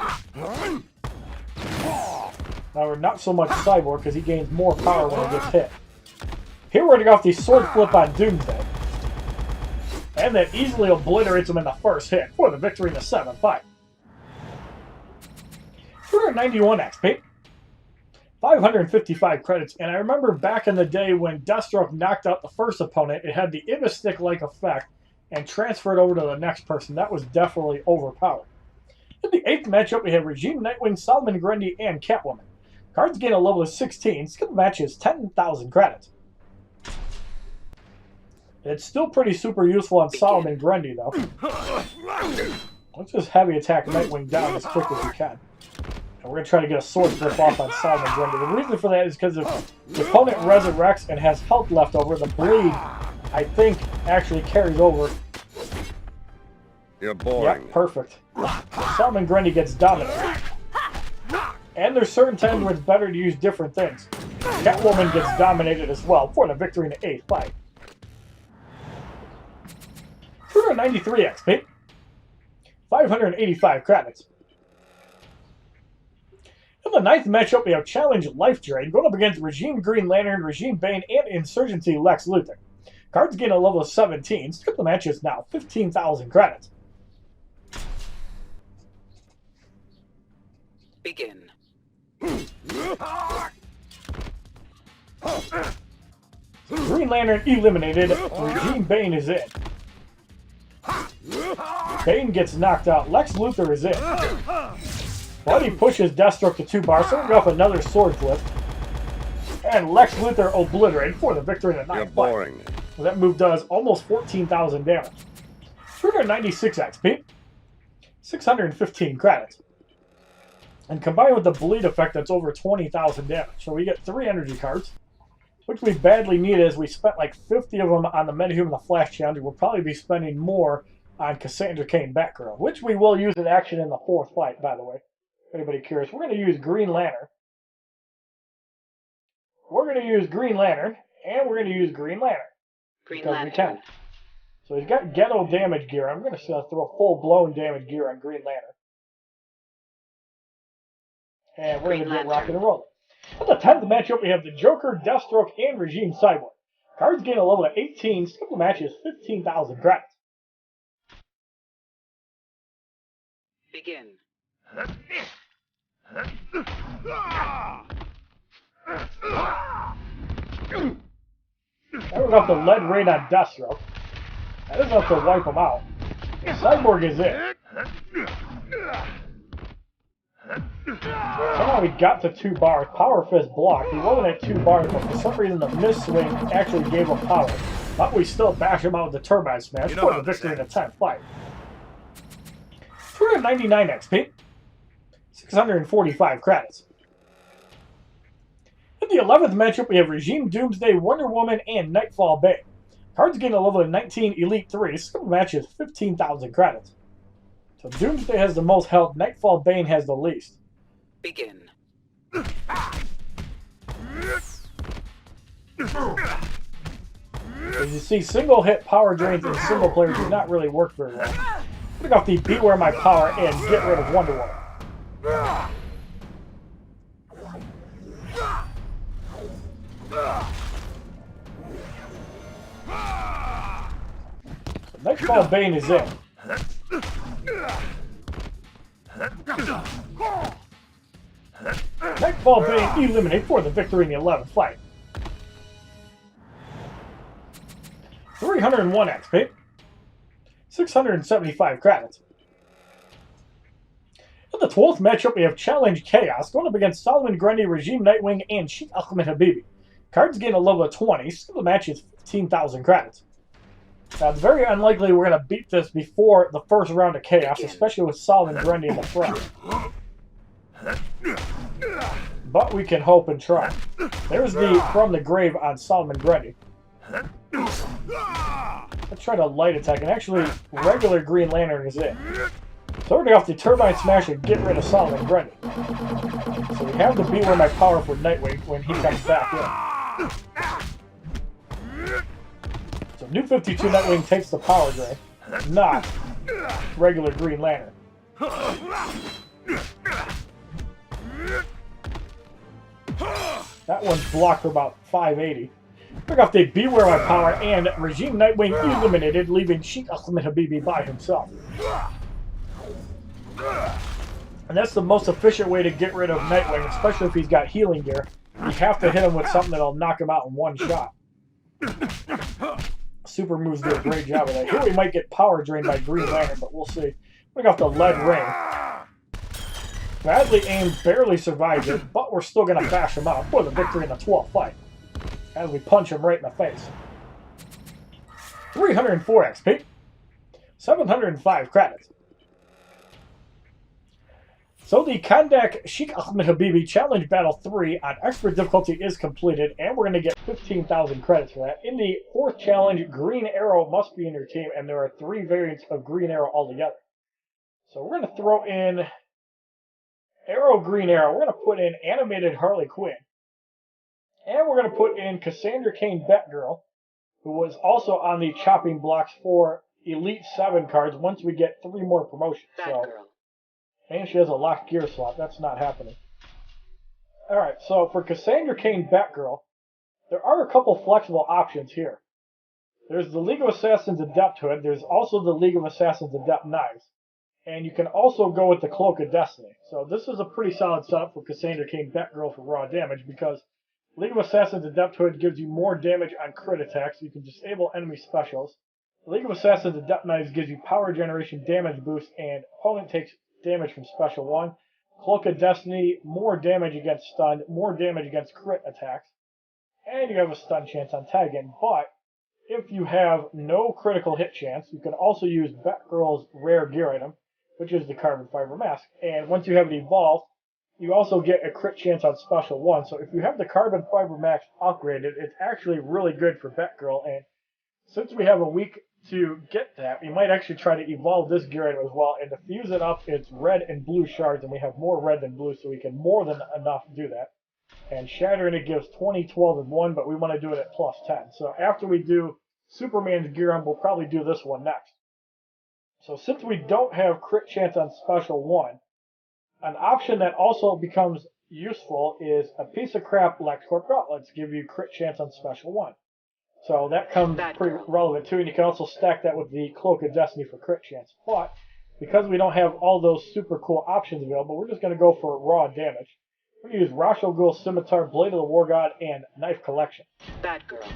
Now, not so much Cyborg, because he gains more power when he gets hit. Here we're going to go off the Sword Flip on Doomsday. And that easily obliterates him in the first hit for the victory in the seventh fight. 291 XP. 555 credits. And I remember back in the day when Deathstroke knocked out the first opponent, it had the Ibis-Stick-like effect and transferred over to the next person. That was definitely overpowered. In the eighth matchup, we have Regime Nightwing, Solomon Grundy, and Catwoman. Cards gain a level of 16. Skip the match is 10,000 credits. It's still pretty super useful on Solomon Grundy, though. Let's just heavy attack Nightwing down as quick as we can. And we're going to try to get a sword flip off on Solomon Grundy. The reason for that is because if the opponent resurrects and has health left over, the bleed, I think, actually carries over. You're boring. Yeah, perfect. So Solomon Grundy gets dominated. And there's certain times where it's better to use different things. Catwoman gets dominated as well for the victory in the eighth fight. 293 XP. 585 credits. In the 9th matchup, we have Challenge Life Drain going up against Regime Green Lantern, Regime Bane, and Insurgency Lex Luthor. Cards gain a level of 17. Skip the match is now 15,000 credits. Begin. Green Lantern eliminated. Regime Bane is in. Bane gets knocked out. Lex Luthor is in. Buddy pushes Deathstroke to 2 bars, starting off another sword flip. And Lex Luthor obliterated for the victory in the 9th You're boring. Well, that move does almost 14,000 damage. 296 XP. 615 credits. And combined with the bleed effect, that's over 20,000 damage. So we get 3 energy cards, which we badly need as we spent like 50 of them on the Metahuman the Flash Challenge. We'll probably be spending more on Cassandra Cain Batgirl, which we will use in action in the 4th fight, by the way. If anybody curious, we're going to use Green Lantern. We're going to use Green Lantern, and we're going to use Green Lantern. Green Lantern. So he's got ghetto damage gear. I'm going to throw full-blown damage gear on Green Lantern. And we're going to get rocking and rolling. In the 10th matchup, we have the Joker, Deathstroke, and Regime Cyborg. Cards gain a level of 18. Skip the match is 15,000 credits. Begin. That was off the lead rain on Deathstroke. That is enough to wipe him out. Cyborg is in. Somehow he got to 2 bars. Power Fist blocked. He wasn't at 2 bars, but for some reason the mist swing actually gave him power. But we still bash him out with the Turbine Smash for the victory in the 10th fight. 299 XP. 645 credits. In the 11th matchup, we have Regime Doomsday, Wonder Woman, and Nightfall Bane. Cards gain a level of 19, Elite 3. Skip the match is 15,000 credits. So Doomsday has the most health, Nightfall Bane has the least. Begin. As you see, single hit power drains in single player do not really work very well. Pick off the Beware My Power and get rid of Wonder Woman. Nightfall Bane is in. Nightfall Bane eliminated for the victory in the 11th fight. 301 XP. 675 credits. In the 12th matchup, we have Challenge Chaos going up against Solomon Grundy, Regime Nightwing, and Sheikh Ahmed Habibi. Cards gain a level of 20, so the match is 15,000 credits. Now, it's very unlikely we're going to beat this before the first round of Chaos, especially with Solomon Grundy in the front. But we can hope and try. There's the From the Grave on Solomon Grundy. Let's try to light attack, and actually, regular Green Lantern is in. So we're going to go off the Turbine Smash and get rid of Solomon Grundy. So we have the Beware My Power for Nightwing when he comes back in. So New 52 Nightwing takes the power drain, not regular Green Lantern. That one's blocked for about 580. Pick off the Beware My Power, and Regime Nightwing eliminated, leaving Sheikh Ahmed Habibi by himself. And that's the most efficient way to get rid of Nightwing, especially if he's got healing gear. You have to hit him with something that'll knock him out in one shot. Super moves do a great job of that. Here we might get power drained by Green Lantern, but we'll see. Pick off the lead ring. Badly aimed, barely survives it, but we're still going to bash him out for the victory in the 12th fight. As we punch him right in the face. 304 XP. 705 credits. So the Kahndaq Sheikh Ahmed Habibi Challenge Battle 3 on Expert difficulty is completed, and we're going to get 15,000 credits for that. In the 4th challenge, Green Arrow must be in your team, and there are 3 variants of Green Arrow altogether. So we're going to throw in Arrow Green Arrow. We're going to put in Animated Harley Quinn. And we're going to put in Cassandra Cain Batgirl, who was also on the chopping blocks for Elite 7 cards once we get 3 more promotions. So, and she has a locked gear slot. That's not happening. Alright, so for Cassandra Cain Batgirl, there are a couple flexible options here. There's the League of Assassins Adept Hood, there's also the League of Assassins Adept Knives, and you can also go with the Cloak of Destiny. So this is a pretty solid setup for Cassandra Cain Batgirl for raw damage, because League of Assassins Adept Hood gives you more damage on crit attacks, so you can disable enemy specials. The League of Assassins Adept Knives gives you power generation damage boost, and opponent takes damage from special 1. Cloak of Destiny, more damage against stun, more damage against crit attacks, and you have a stun chance on tagging. But if you have no critical hit chance, you can also use Batgirl's rare gear item, which is the carbon fiber mask. And once you have it evolved, you also get a crit chance on special 1. So if you have the carbon fiber mask upgraded, it's actually really good for Batgirl. And since we have a week to get that, we might actually try to evolve this gear item as well. And to fuse it up, it's red and blue shards, and we have more red than blue, so we can more than enough do that. And shattering it gives 20, 12, and 1, but we want to do it at plus 10. So after we do Superman's gear item, we'll probably do this one next. So since we don't have crit chance on special 1, an option that also becomes useful is a piece of crap Lexcorp gauntlets give you crit chance on special 1. So that comes pretty relevant too, and you can also stack that with the Cloak of Destiny for crit chance. But because we don't have all those super cool options available, we're just going to go for raw damage. We're going to use Ghul, Scimitar, Blade of the War God, and Knife Collection. Batgirl.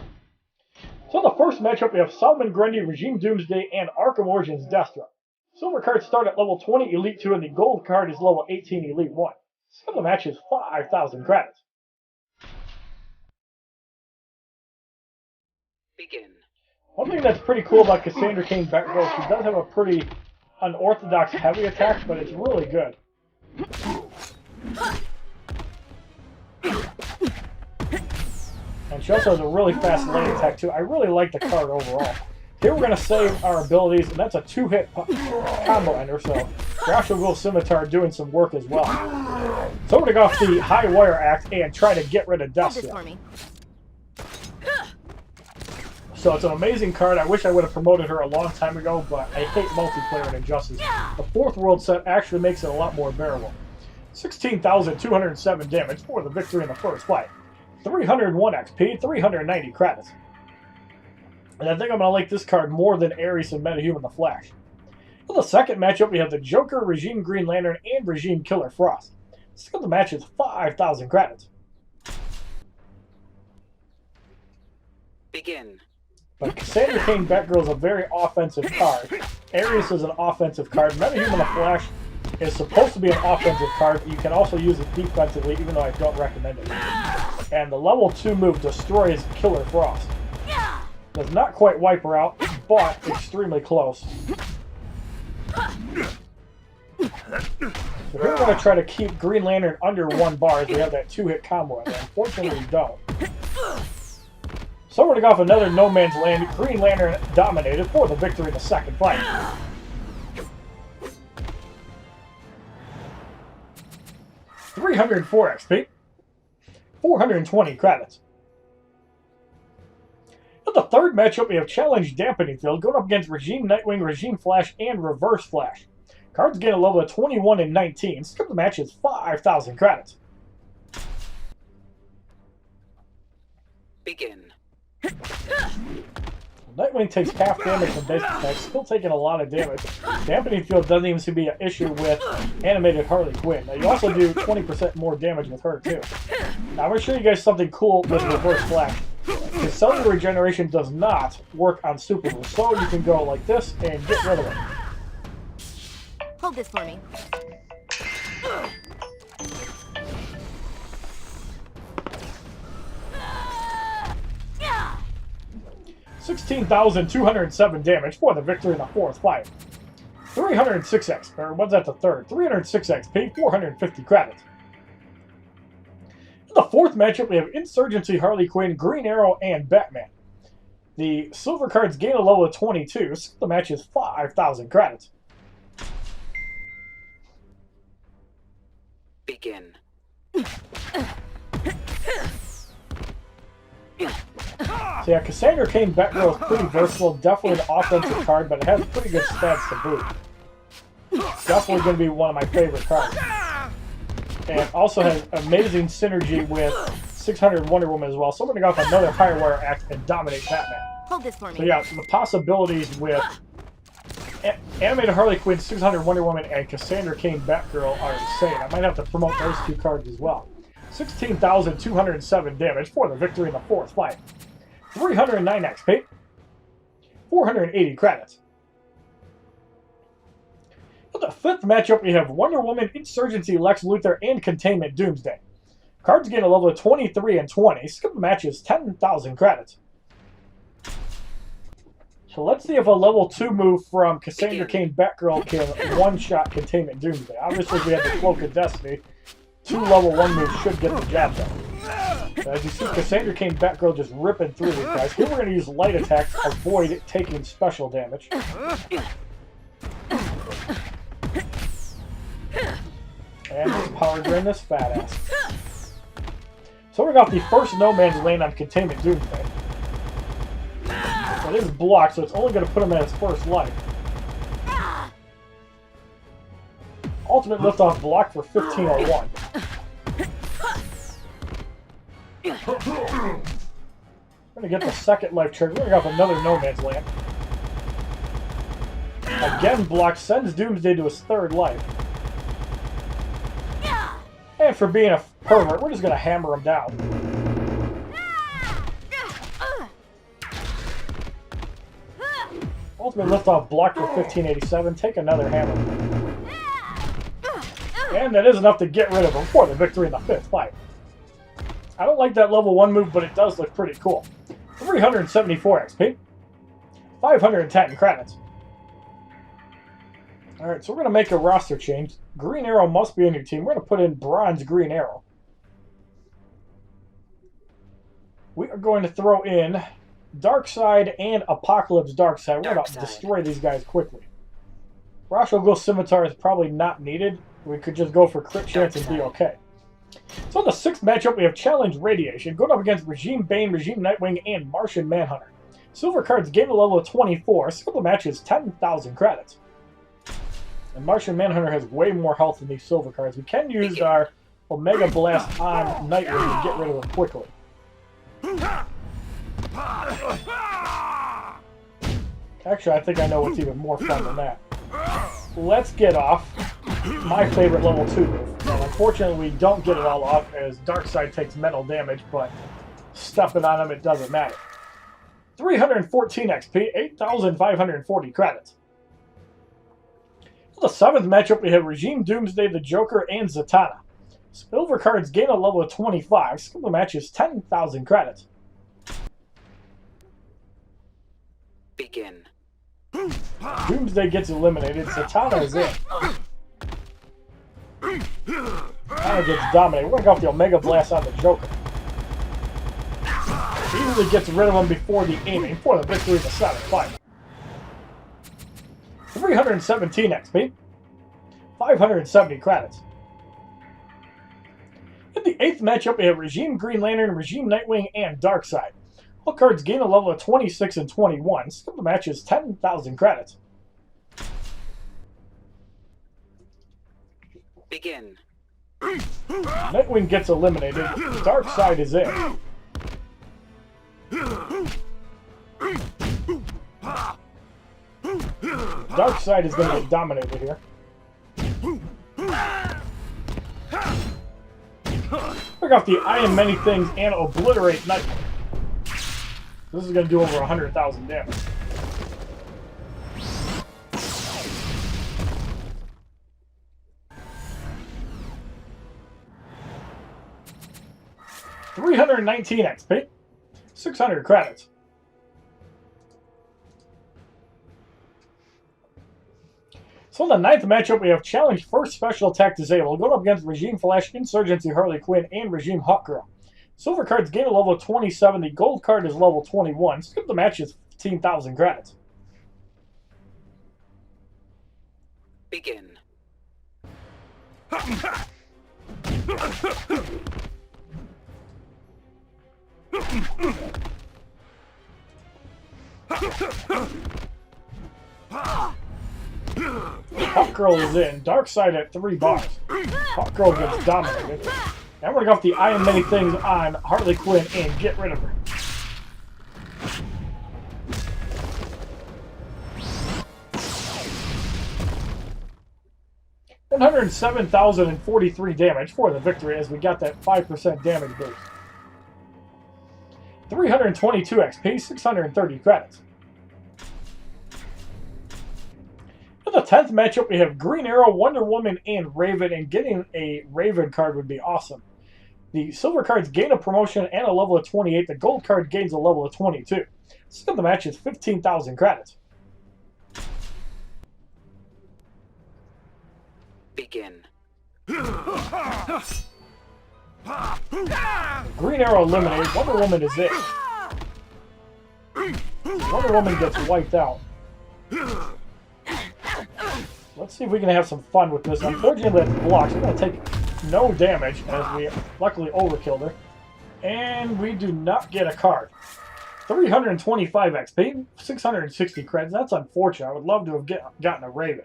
So the first matchup, we have Solomon Grundy, Regime Doomsday, and Arkham Origins Deathstroke. Silver cards start at level 20 Elite 2, and the gold card is level 18 Elite 1. So the match is 5,000 credits. Begin. One thing that's pretty cool about Cassandra Cain Batgirl, she does have a pretty unorthodox heavy attack, but it's really good. And she also has a really fast lane attack too. I really like the card overall. Here we're going to save our abilities, and that's a 2-hit combo ender, so Ghul Scimitar doing some work as well. So we're going to go off the High Wire Axe and try to get rid of Deathstroke. So it's an amazing card. I wish I would have promoted her a long time ago, but I hate multiplayer in Injustice. The 4th World set actually makes it a lot more bearable. 16,207 damage for the victory in the first fight. 301 XP, 390 credits. And I think I'm going to like this card more than Ares and Metahuman the Flash. For the second matchup, we have the Joker, Regime Green Lantern, and Regime Killer Frost. This the match is 5,000 credits. Begin. But Cassandra Cain Batgirl is a very offensive card. Ares is an offensive card. Metahuman the Flash is supposed to be an offensive card, but you can also use it defensively, even though I don't recommend it. And the level 2 move destroys Killer Frost. Does not quite wipe her out, but extremely close. So we're going to try to keep Green Lantern under 1 bar as we have that 2-hit combo. And unfortunately, we don't. So we're going to go off another No Man's Land. Green Lantern dominated for the victory in the second fight. $304 XP, 420 credits. In the third matchup, we have Challenge Dampening Field going up against Regime Nightwing, Regime Flash, and Reverse Flash. Cards get a level of 21 and 19. So the match is 5,000 credits. Begin. Nightwing takes half damage from basic attacks, still taking a lot of damage. Dampening Field doesn't even seem to be an issue with animated Harley Quinn. Now, you also do 20% more damage with her, too. Now, I'm going to show you guys something cool with Reverse Flash. Because cellular regeneration does not work on super moves, so you can go like this and get rid of it. Hold this for me. 16,207 damage for the victory in the fourth fight. 306 XP, or what's that, the third? 306 XP, 450 credits. In the fourth matchup, we have Insurgency, Harley Quinn, Green Arrow, and Batman. The silver cards gain a level of 22, so the match is 5,000 credits. Begin. So yeah, Cassandra Cain Batgirl is pretty versatile, definitely an offensive card, but it has pretty good stats to boot. Definitely going to be one of my favorite cards. and also has amazing synergy with 600 Wonder Woman as well. So we're going to go off another Firewire Axe and dominate Batman. Hold this for me. So yeah, the possibilities with animated Harley Quinn, 600 Wonder Woman, and Cassandra Cain Batgirl are insane. I might have to promote those two cards as well. 16,207 damage for the victory in the fourth fight. 309 XP. 480 credits. For the fifth matchup, we have Wonder Woman, Insurgency, Lex Luthor, and Containment Doomsday. Cards gain a level of 23 and 20. Skip the matches, 10,000 credits. So let's see if a level 2 move from Cassandra Cain Batgirl can one-shot Containment Doomsday. Obviously, we have the Cloak of Destiny. 2 level 1 moves should get the job done. So as you see, Cassandra Cain Batgirl just ripping through these guys. Here we're going to use light attacks, avoid taking special damage. And just power drain this fat ass. So we got the first No Man's Land on Containment Doomsday. It is blocked, so it's only going to put him at his first life. Ultimate liftoff block for 1501. We're going to get the second life trigger. We're going to go off another No Man's Land. Again blocked, sends Doomsday to his third life. And for being a pervert, we're just going to hammer him down. Ultimate liftoff blocked for 1587. Take another hammer. And that is enough to get rid of him for the victory in the fifth fight. I don't like that level 1 move, but it does look pretty cool. 374 XP. 510 credits. Alright, so we're going to make a roster change. Green Arrow must be in your team. We're going to put in Bronze Green Arrow. We are going to throw in Darkseid and Apocalypse Darkseid. We're going to destroy these guys quickly. Ghul Scimitar is probably not needed. We could just go for crit chance and be okay. So in the sixth matchup, we have Challenge Radiation going up against Regime Bane, Regime Nightwing, and Martian Manhunter. Silver cards gain a level of 24. Simple matches 10,000 credits. And Martian Manhunter has way more health than these silver cards. We can use our Omega Blast on Nightwing to get rid of him quickly. Actually, I think I know what's even more fun than that. Let's get off my favorite level 2 move. And unfortunately, we don't get it all off as Darkseid takes mental damage, but stuffing on him, it doesn't matter. 314 XP, 8,540 credits. For the seventh matchup, we have Regime Doomsday, the Joker, and Zatanna. Silver cards gain a level of 25. Skill the match is 10,000 credits. Begin. Doomsday gets eliminated. Zatanna is in. Zatanna gets dominated. We're going to go off the Omega Blast on the Joker. Easily gets rid of him before the aiming for the victory of the seventh fight. 317 XP. 570 credits. In the eighth matchup, we have Regime Green Lantern, Regime Nightwing, and Darkseid. All cards gain a level of 26 and 21. Skill the match is 10,000 credits. Begin. Nightwing gets eliminated. Darkseid is in. Darkseid is going to get dominated here. Pick off the I Am Many Things and obliterate Nightwing. This is going to do over 100,000 damage. $319 XP. 600 credits. So in the ninth matchup, we have Challenge First Special Attack Disabled, going up against Regime Flash, Insurgency Harley Quinn, and Regime Hawkgirl. Silver cards gain a level of 27. The gold card is level 21. Skip the match is 15,000 credits. Begin. Hawk Girl is in. Dark Side at 3 bars. Hawk Girl gets dominated. Now we're going to go off the I Am Many Things on Harley Quinn and get rid of her. $107,043 damage for the victory as we got that 5% damage boost. 322 XP, 630 credits. For the 10th matchup, we have Green Arrow, Wonder Woman, and Raven, and getting a Raven card would be awesome. The silver cards gain a promotion and a level of 28. The gold card gains a level of 22. So the match is 15,000 credits. Begin. Green Arrow eliminated. Wonder Woman is it. Wonder Woman gets wiped out. Let's see if we can have some fun with this. Unfortunately, that's blocked. We're going to take no damage as we luckily overkilled her. And we do not get a card. 325 XP, 660 credits. That's unfortunate. I would love to have gotten a Raven.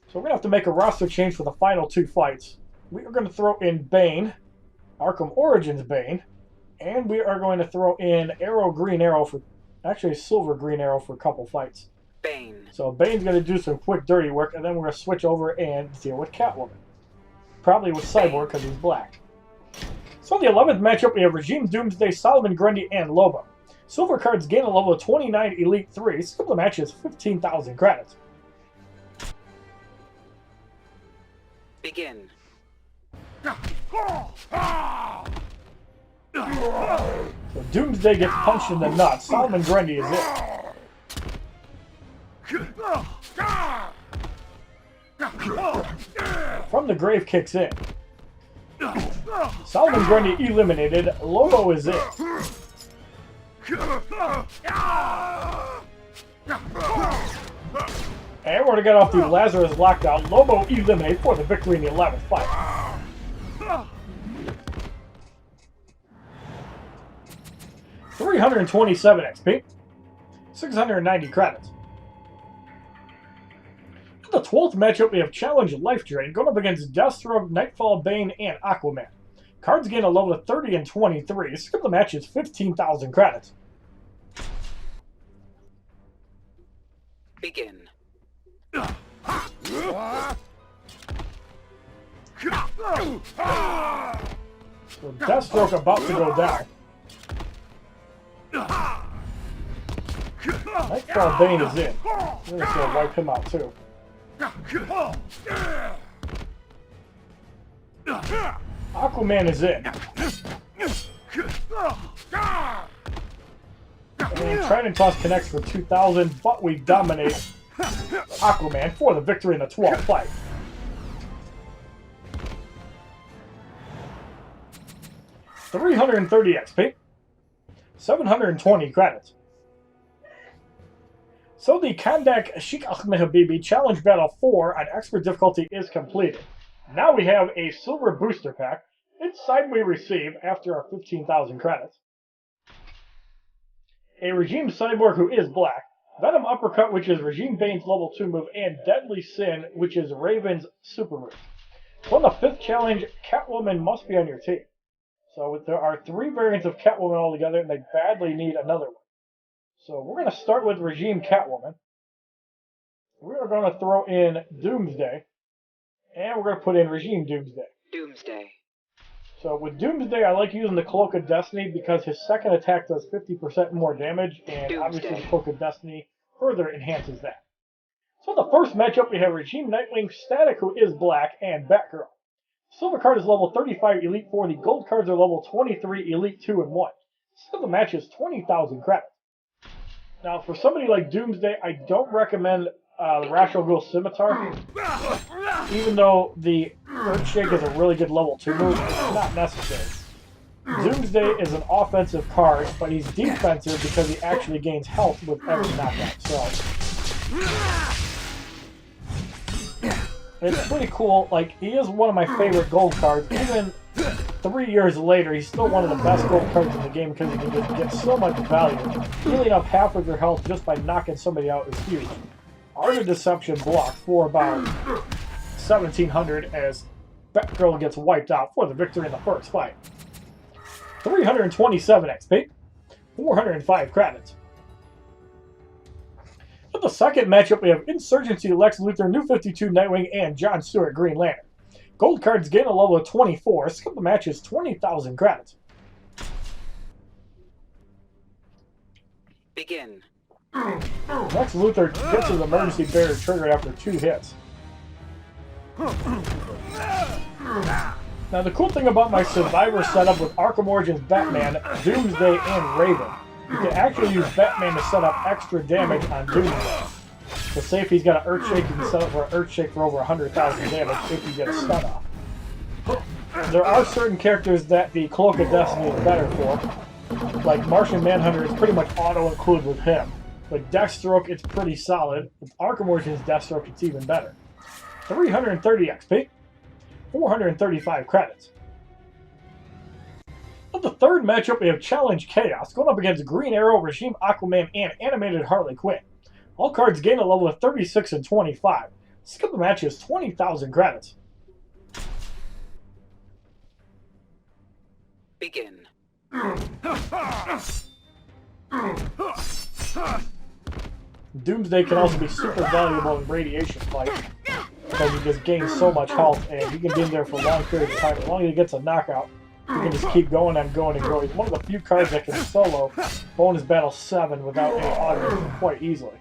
So we're going to have to make a roster change for the final 2 fights. We are going to throw in Bane, Arkham Origins Bane, and we are going to throw in Arrow Green Arrow for, actually Silver Green Arrow for a couple fights. Bane. So Bane's going to do some quick dirty work, and then we're going to switch over and deal with Catwoman. Probably with Cyborg because he's black. So in the 11th matchup, we have Regime Doomsday, Solomon Grundy, and Lobo. Silver cards gain a level of 29 Elite 3. Skip the match is 15,000 credits. Begin. So Doomsday gets punched in the nuts. Solomon Grundy is it. From the Grave kicks in. Solomon Grundy eliminated. Lobo is it. And we're going to get off the Lazarus lockdown. Lobo eliminated for the victory in the 11th fight. $327 XP, 690 credits. In the 12th matchup, we have Challenge Life Drain going up against Deathstroke, Nightfall, Bane, and Aquaman. Cards gain a level of 30 and 23. Skip the match is 15,000 credits. Begin. So Deathstroke about to go down. Nightfall Bane is in. We're just going to wipe him out too. Aquaman is in. And Trident Toss connects for 2,000, but we dominate Aquaman for the victory in the 12th fight. $330 XP, 720 credits. So the Kahndaq Sheikh Ahmed Habibi Challenge Battle 4 on Expert difficulty is completed. Now we have a silver booster pack. Inside we receive, after our 15,000 credits, a Regime Cyborg who is black, Venom Uppercut, which is Regime Bane's level 2 move, and Deadly Sin, which is Raven's super move. So in the 5th challenge, Catwoman must be on your team. So there are 3 variants of Catwoman altogether, and they badly need another one. So we're going to start with Regime Catwoman. We are going to throw in Doomsday, and we're going to put in Regime Doomsday. Doomsday. So with Doomsday, I like using the Cloak of Destiny because his second attack does 50% more damage, and obviously the Cloak of Destiny further enhances that. So the first matchup, we have Regime Nightwing, Static, who is black, and Batgirl. Silver card is level 35, Elite 4. The gold cards are level 23, Elite 2, and 1. So the match is 20,000 credits. Now, for somebody like Doomsday, I don't recommend the Rational Ghul Scimitar. Even though the Earthshake is a really good level 2 move, it's not necessary. Doomsday is an offensive card, but he's defensive because he actually gains health with every knockout. So it's pretty cool. Like, he is one of my favorite gold cards. Even 3 years later, he's still one of the best gold cards in the game because he can just get so much value. Healing up half of your health just by knocking somebody out is huge. Art of Deception block for about 1700 as Batgirl gets wiped out for the victory in the first fight. 327 XP, 405 credits. In the second matchup, we have Insurgency Lex Luthor, New 52 Nightwing, and John Stewart Green Lantern. Gold cards gain a level of 24. Skip the match is 20,000 credits. Begin. Lex Luthor gets his emergency barrier triggered after 2 hits. Now the cool thing about my Survivor setup with Arkham Origins Batman, Doomsday, and Raven, you can actually use Batman to set up extra damage on Doomsday. So say if he's got an Earthshake, you can set up for an Earthshake for over 100,000 damage if you get a stun off. There are certain characters that the Cloak of Destiny is better for. Like Martian Manhunter is pretty much auto-included with him. With Deathstroke, it's pretty solid. With Arkham Origins Deathstroke, it's even better. 330 XP, 435 credits. In the third matchup, we have Challenge Chaos going up against Green Arrow, Regime Aquaman, and Animated Harley Quinn. All cards gain a level of 36 and 25. Skip the match is 20,000 credits. Begin. Doomsday can also be super valuable in radiation fights because he just gains so much health and he can be in there for long periods of time. As long as he gets a knockout, he can just keep going and going and going. He's one of the few cards that can solo bonus battle 7 without any auto quite easily.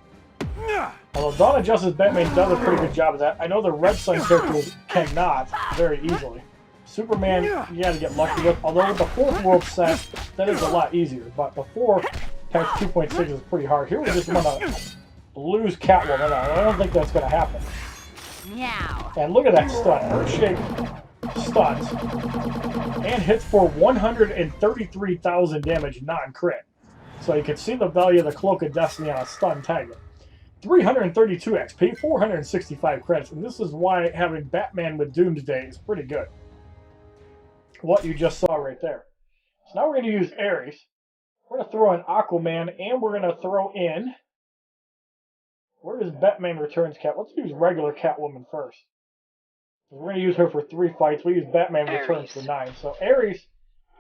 Although Dawn of Justice Batman does a pretty good job of that, I know the Red Sun characters cannot very easily. Superman, you gotta get lucky with, although with the 4th world set, that is a lot easier. But before patch 2.6 is pretty hard. Here we just want to lose Catwoman. I don't think that's gonna happen. Meow. And look at that stun. Earthshake stuns and hits for 133,000 damage non-crit. So you can see the value of the Cloak of Destiny on a stun tag. 332 XP, 465 credits, and this is why having Batman with Doomsday is pretty good. What you just saw right there. So now we're going to use Ares. We're going to throw in Aquaman, and we're going to throw in... Where does Batman Returns Cat? Let's use regular Catwoman first. We're going to use her for 3 fights. We use Batman Returns for 9. So Ares,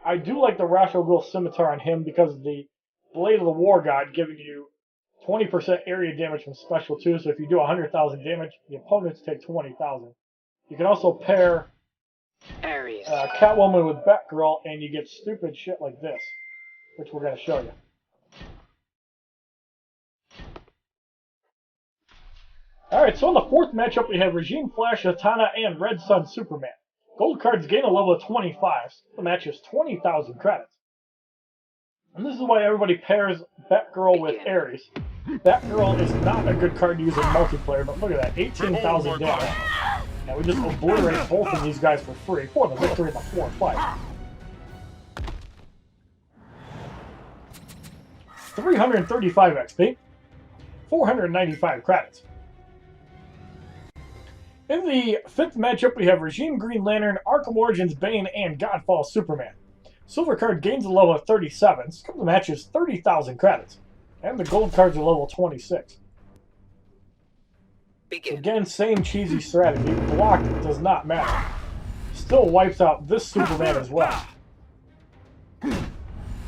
I do like the Rational Ghul Scimitar on him because of the Blade of the War God giving you 20% area damage from special 2. So if you do 100,000 damage, the opponents take 20,000. You can also pair Ares. Catwoman with Batgirl, and you get stupid shit like this, which we're going to show you. Alright, so in the 4th matchup, we have Regime Flash, Zatanna, and Red Sun Superman. Gold cards gain a level of 25. The match is 20,000 credits. And this is why everybody pairs Batgirl with Ares. Batgirl is not a good card to use in multiplayer, but look at that, 18,000 damage. And we just obliterate both of these guys for free for the victory in the 4th fight. 335 XP, 495 credits. In the 5th matchup, we have Regime Green Lantern, Arkham Origins Bane, and Godfall Superman. Silver card gains a level of 37. Skip the match is 30,000 credits. And the gold cards are level 26. Begin. Again, same cheesy strategy. Block does not matter. Still wipes out this Superman as well.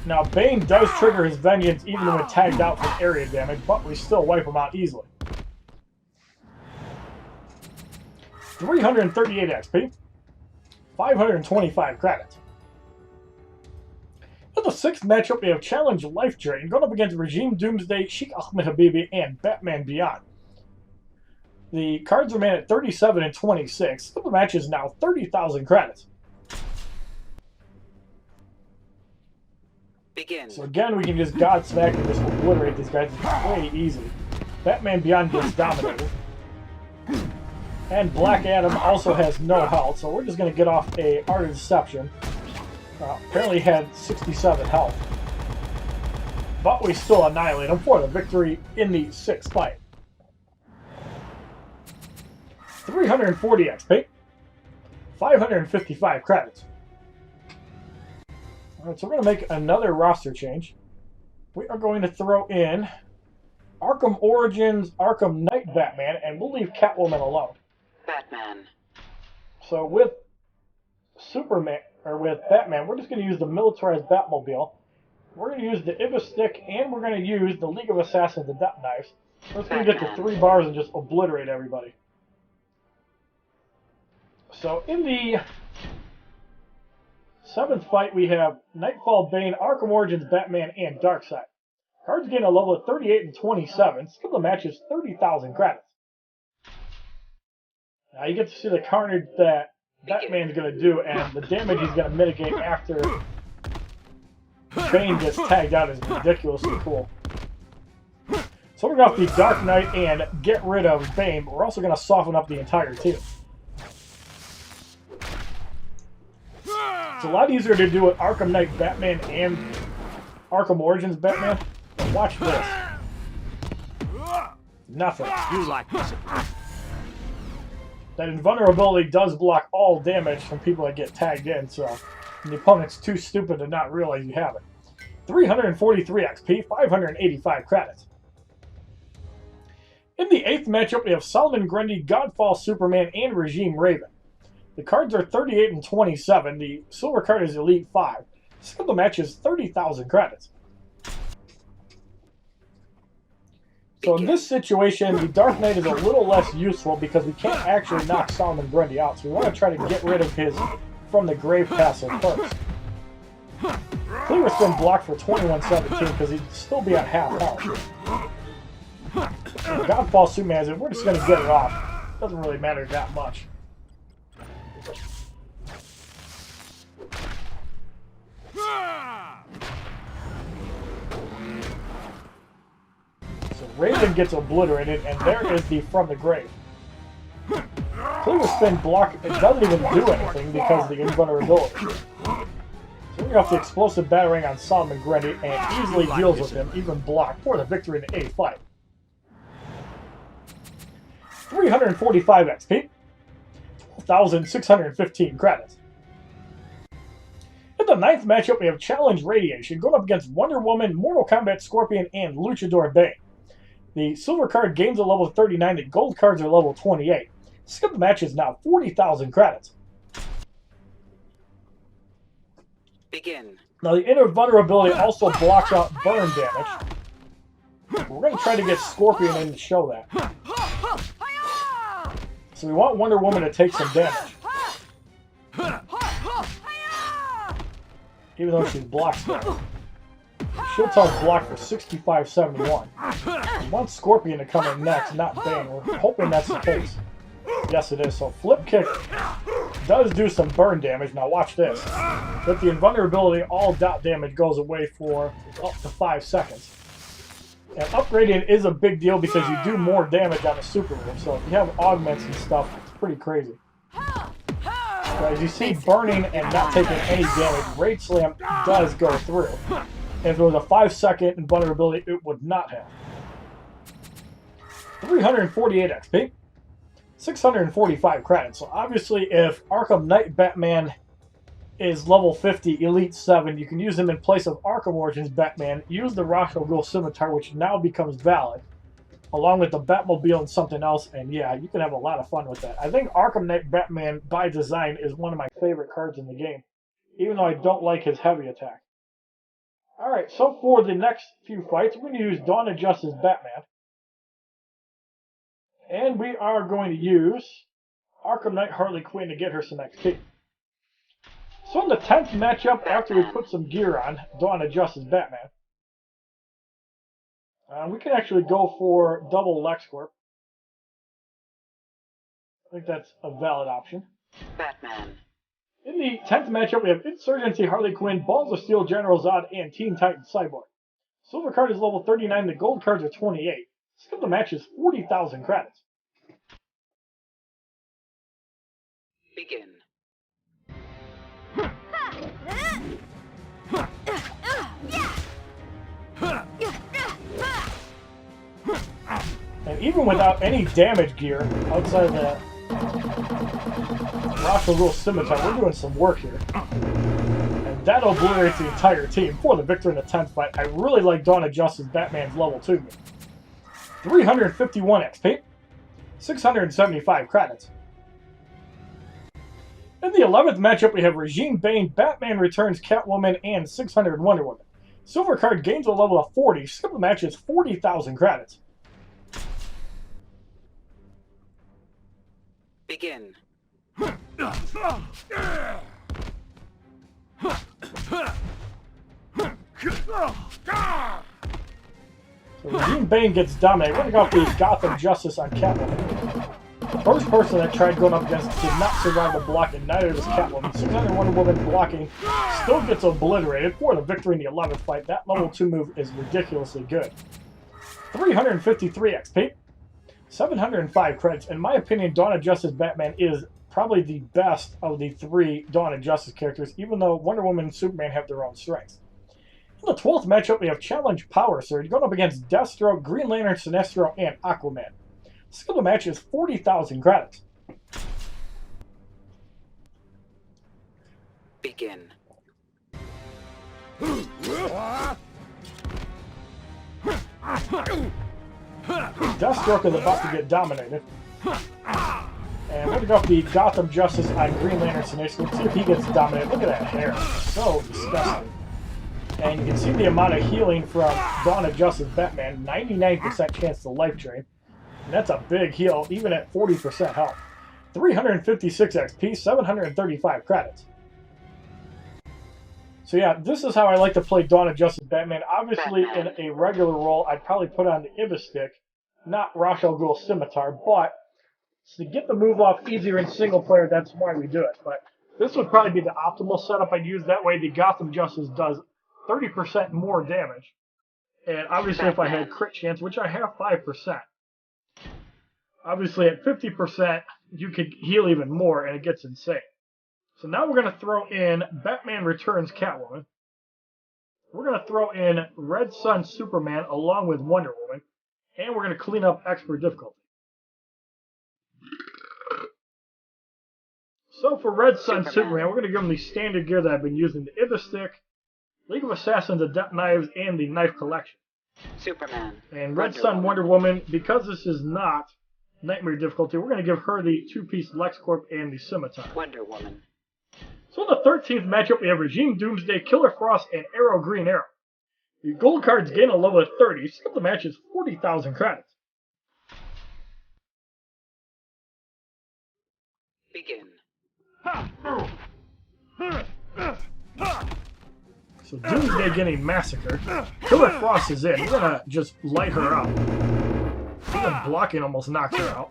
Now, Bane does trigger his vengeance even when tagged out from area damage, but we still wipe him out easily. 338 XP, 525 credits. In the 6th matchup, we have Challenge Life Drain going up against Regime Doomsday, Sheikh Ahmed Habibi, and Batman Beyond. The cards remain at 37 and 26. The match is now 30,000 credits. Begin. So again, we can just Godsmack and just obliterate these guys way easy. Batman Beyond gets dominated. And Black Adam also has no health, so we're just going to get off a Art of Deception. Apparently had 67 health. But we still annihilate him for the victory in the 6th fight. 340 XP, 555 credits. Alright, so we're going to make another roster change. We are going to throw in Arkham Origins, Arkham Knight Batman, and we'll leave Catwoman alone. Batman. So with Superman, or with Batman, we're just going to use the militarized Batmobile. We're going to use the Ibis Stick, and we're going to use the League of Assassins, the Death Knives. We're just going to get the 3 bars and just obliterate everybody. So in the 7th fight, we have Nightfall, Bane, Arkham Origins, Batman, and Darkseid. Cards gain a level of 38 and 27. Skill of the match is 30,000 credits. Now you get to see the carnage that Batman's going to do, and the damage he's going to mitigate after Bane gets tagged out is ridiculously cool. So we're going to have the Dark Knight and get rid of Bane, but we're also going to soften up the entire team. It's a lot easier to do with Arkham Knight Batman and Arkham Origins Batman. But watch this. Nothing. You like this? That invulnerability does block all damage from people that get tagged in, so the opponent's too stupid to not realize you have it. 343 XP, 585 credits. In the 8th matchup, we have Solomon Grundy, Godfall Superman, and Regime Raven. The cards are 38 and 27. The silver card is Elite 5. Skill of the match is 30,000 credits. So in this situation, the Dark Knight is a little less useful because we can't actually knock Solomon Grundy out. So we want to try to get rid of his From the Grave passive first. Cleaver's been blocked for 21-17 because he'd still be at half health. Godfall Superman, we're just going to get it off. Doesn't really matter that much. So Raven gets obliterated, and there is the From the Grave. Cleaver's been blocked. It doesn't even do anything because of the invulnerability. So we're going to have the explosive battering on Solomon Grundy and easily deals with him, even blocked, for the victory in the 8th fight. 345 XP, 12,615 credits. In the 9th matchup, we have Challenge Radiation going up against Wonder Woman, Mortal Kombat Scorpion, and Luchador Bane. The silver card gains a level 39, the gold cards are level 28. Skill of the match is now 40,000 credits. Begin. Now the inner vulnerability also blocks out burn damage. We're going to try to get Scorpion in to show that. So we want Wonder Woman to take some damage. Even though she's blocked now. Shield Toss blocked for 65-71. We want Scorpion to come in next, not Bane. We're hoping that's the case. Yes, it is. So Flip Kick does do some burn damage. Now watch this. With the invulnerability, all dot damage goes away for up to 5 seconds. And upgrading is a big deal because you do more damage on a super move. So if you have augments and stuff, it's pretty crazy. So as you see, burning and not taking any damage, Raid Slam does go through. And if it was a 5-second invulnerability, it would not have. 348 XP, 645 credits. So obviously, if Arkham Knight Batman is level 50, Elite 7, you can use him in place of Arkham Origins Batman. Use the Ghul Scimitar, which now becomes valid, along with the Batmobile and something else, and yeah, you can have a lot of fun with that. I think Arkham Knight Batman, by design, is one of my favorite cards in the game, even though I don't like his heavy attack. Alright, so for the next few fights, we're going to use Dawn of Justice Batman. And we are going to use Arkham Knight Harley Quinn to get her some XP. So in the 10th matchup, after we put some gear on, Dawn of Justice Batman, we can actually go for double Lexcorp. I think that's a valid option. Batman. In the 10th matchup, we have Insurgency Harley Quinn, Balls of Steel General Zod, and Teen Titans Cyborg. Silver card is level 39, the gold cards are 28. Skill of the match is 40,000 credits. Begin. And even without any damage gear outside of the Ghul Scimitar, we're doing some work here. And that obliterates the entire team for the victory in the 10th fight. I really like Dawn of Justice Batman's level 2. 351 XP, 675 credits. In the 11th matchup, we have Regime Bane, Batman Returns, Catwoman, and 600 Wonder Woman. Silver card gains a level of 40. Skip the match is 40,000 credits. Begin. So Regime Bane gets dominated. We're going to go off the Gotham Justice on Catwoman. The first person that tried going up against did not survive the block, and neither does Catwoman. 600 Wonder Woman blocking still gets obliterated for the victory in the 11th fight. That level 2 move is ridiculously good. 353 XP, 705 credits. In my opinion, Dawn of Justice Batman is probably the best of the 3 Dawn of Justice characters, even though Wonder Woman and Superman have their own strengths. In the 12th matchup, we have Challenge Power Surge going up against Deathstroke, Green Lantern, Sinestro, and Aquaman. Skill of the match is 40,000 credits. Begin. Deathstroke is about to get dominated. And we're going to go with the Gotham Justice on Green Lantern Sinestro. Let's see if he gets dominated. Look at that hair. So disgusting. And you can see the amount of healing from Dawn of Justice Batman. 99% chance to life drain. And that's a big heal, even at 40% health. 356 XP, 735 credits. So yeah, this is how I like to play Dawn of Justice Batman. Obviously, in a regular role, I'd probably put on the Ibis stick, not Rachel Ghul Scimitar, but to get the move off easier in single player, that's why we do it. But this would probably be the optimal setup I'd use. That way the Gotham Justice does 30% more damage. And obviously if I had crit chance, which I have 5%, obviously at 50% you could heal even more and it gets insane. So now we're going to throw in Batman Returns Catwoman. We're going to throw in Red Sun Superman along with Wonder Woman. And we're going to clean up expert difficulty. So for Red Sun Superman, we're going to give him the standard gear that I've been using. The Ibis stick, League of Assassins, Adept Knives, and the Knife Collection. Superman. And Red Sun Wonder Woman, because this is not Nightmare difficulty, we're going to give her the 2-piece Lexcorp and the Scimitar. Wonder Woman. So in the 13th matchup, we have Regime Doomsday, Killer Frost, and Arrow Green Arrow. The gold cards gain a level of 30. Skip the match is 40,000 credits. Begin. So Doomsday getting massacred. Killer Frost is in. We're going to just light her up. Even blocking almost knocks her out.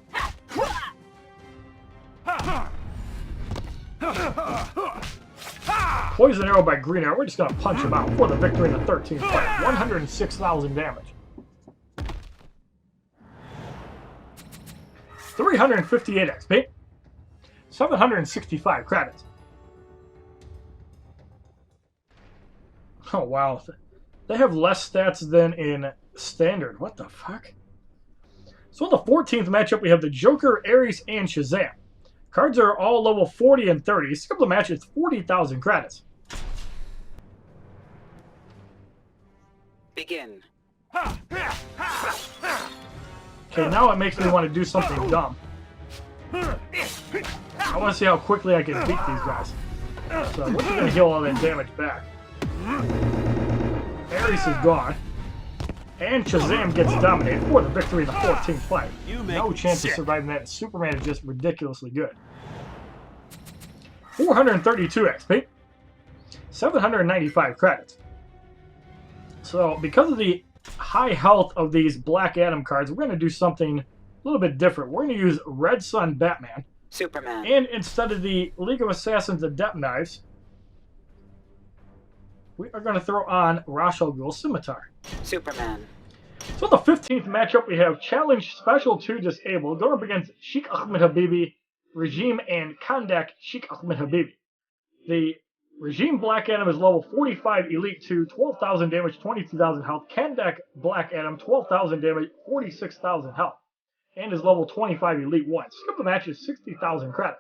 Poison Arrow by Green Arrow. We're just going to punch him out for the victory in the 13th fight. 106,000 damage. 358 XP. 765 credits. Oh, wow. They have less stats than in Standard. What the fuck? So in the 14th matchup, we have the Joker, Ares, and Shazam. Cards are all level 40 and 30. Skip the match, it's 40,000 credits. Begin. Okay, now it makes me want to do something dumb. I want to see how quickly I can beat these guys. So we're going to heal all that damage back. Ares is gone. And Shazam gets dominated for the victory in the 14th fight. No chance of surviving that. Superman is just ridiculously good. 432 XP. 795 credits. So because of the high health of these Black Adam cards, we're going to do something a little bit different. We're going to use Red Sun Batman. Superman. And instead of the League of Assassins Adept Knives, we are going to throw on Rachel Ghul Scimitar. Superman. So in the 15th matchup, we have Challenge Special 2 Disabled going up against Sheikh Ahmed Habibi, Regime, and Kahndaq Sheikh Ahmed Habibi. The Regime Black Adam is level 45 Elite 2, 12,000 damage, 22,000 health. Kahndaq Black Adam, 12,000 damage, 46,000 health. And is level 25 Elite 1. Skip the match is 60,000 credits.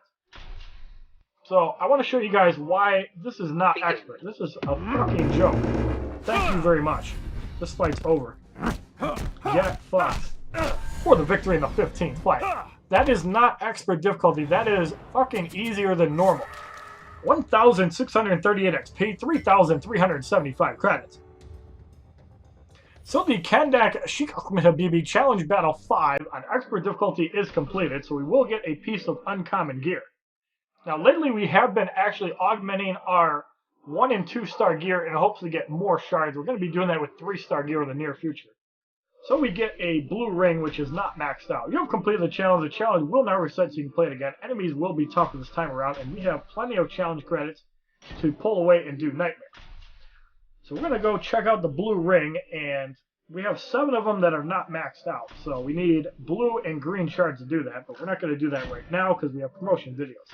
So I want to show you guys why this is not expert. This is a fucking joke. Thank you very much. This fight's over. Get fucked. for the victory in the 15th fight. That is not expert difficulty, that is fucking easier than normal. 1,638 XP, 3,375 credits. So the Kahndaq Black Challenge Battle 5 on expert difficulty is completed, so we will get a piece of uncommon gear. Now lately we have been actually augmenting our 1 and 2 star gear in hopes to get more shards. We're going to be doing that with 3 star gear in the near future. So we get a blue ring, which is not maxed out. You have completed the challenge. The challenge will not reset so you can play it again. Enemies will be tougher this time around, and we have plenty of challenge credits to pull away and do Nightmare. So we're going to go check out the blue ring, and we have 7 of them that are not maxed out. So we need blue and green shards to do that, but we're not going to do that right now because we have promotion videos.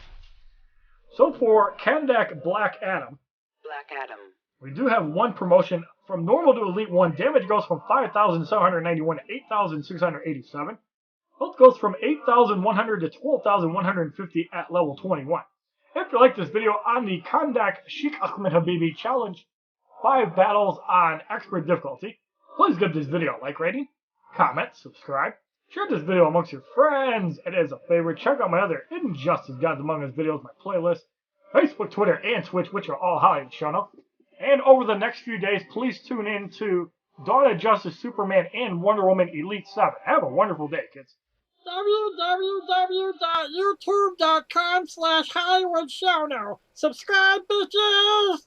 So for Kahndaq Black Adam, we do have 1 promotion. From normal to elite 1, damage goes from 5,791 to 8,687. Health goes from 8,100 to 12,150 at level 21. If you like this video on the Kahndaq Black Challenge 5 battles on expert difficulty, please give this video a like rating, comment, subscribe, share this video amongst your friends, and as a favorite, check out my other Injustice Gods Among Us videos, my playlist, Facebook, Twitter, and Twitch, which are all HollywoodShono. And over the next few days, please tune in to Dawn of Justice, Superman, and Wonder Woman Elite 7. Have a wonderful day, kids. www.youtube.com/HollywoodShono. Subscribe, bitches!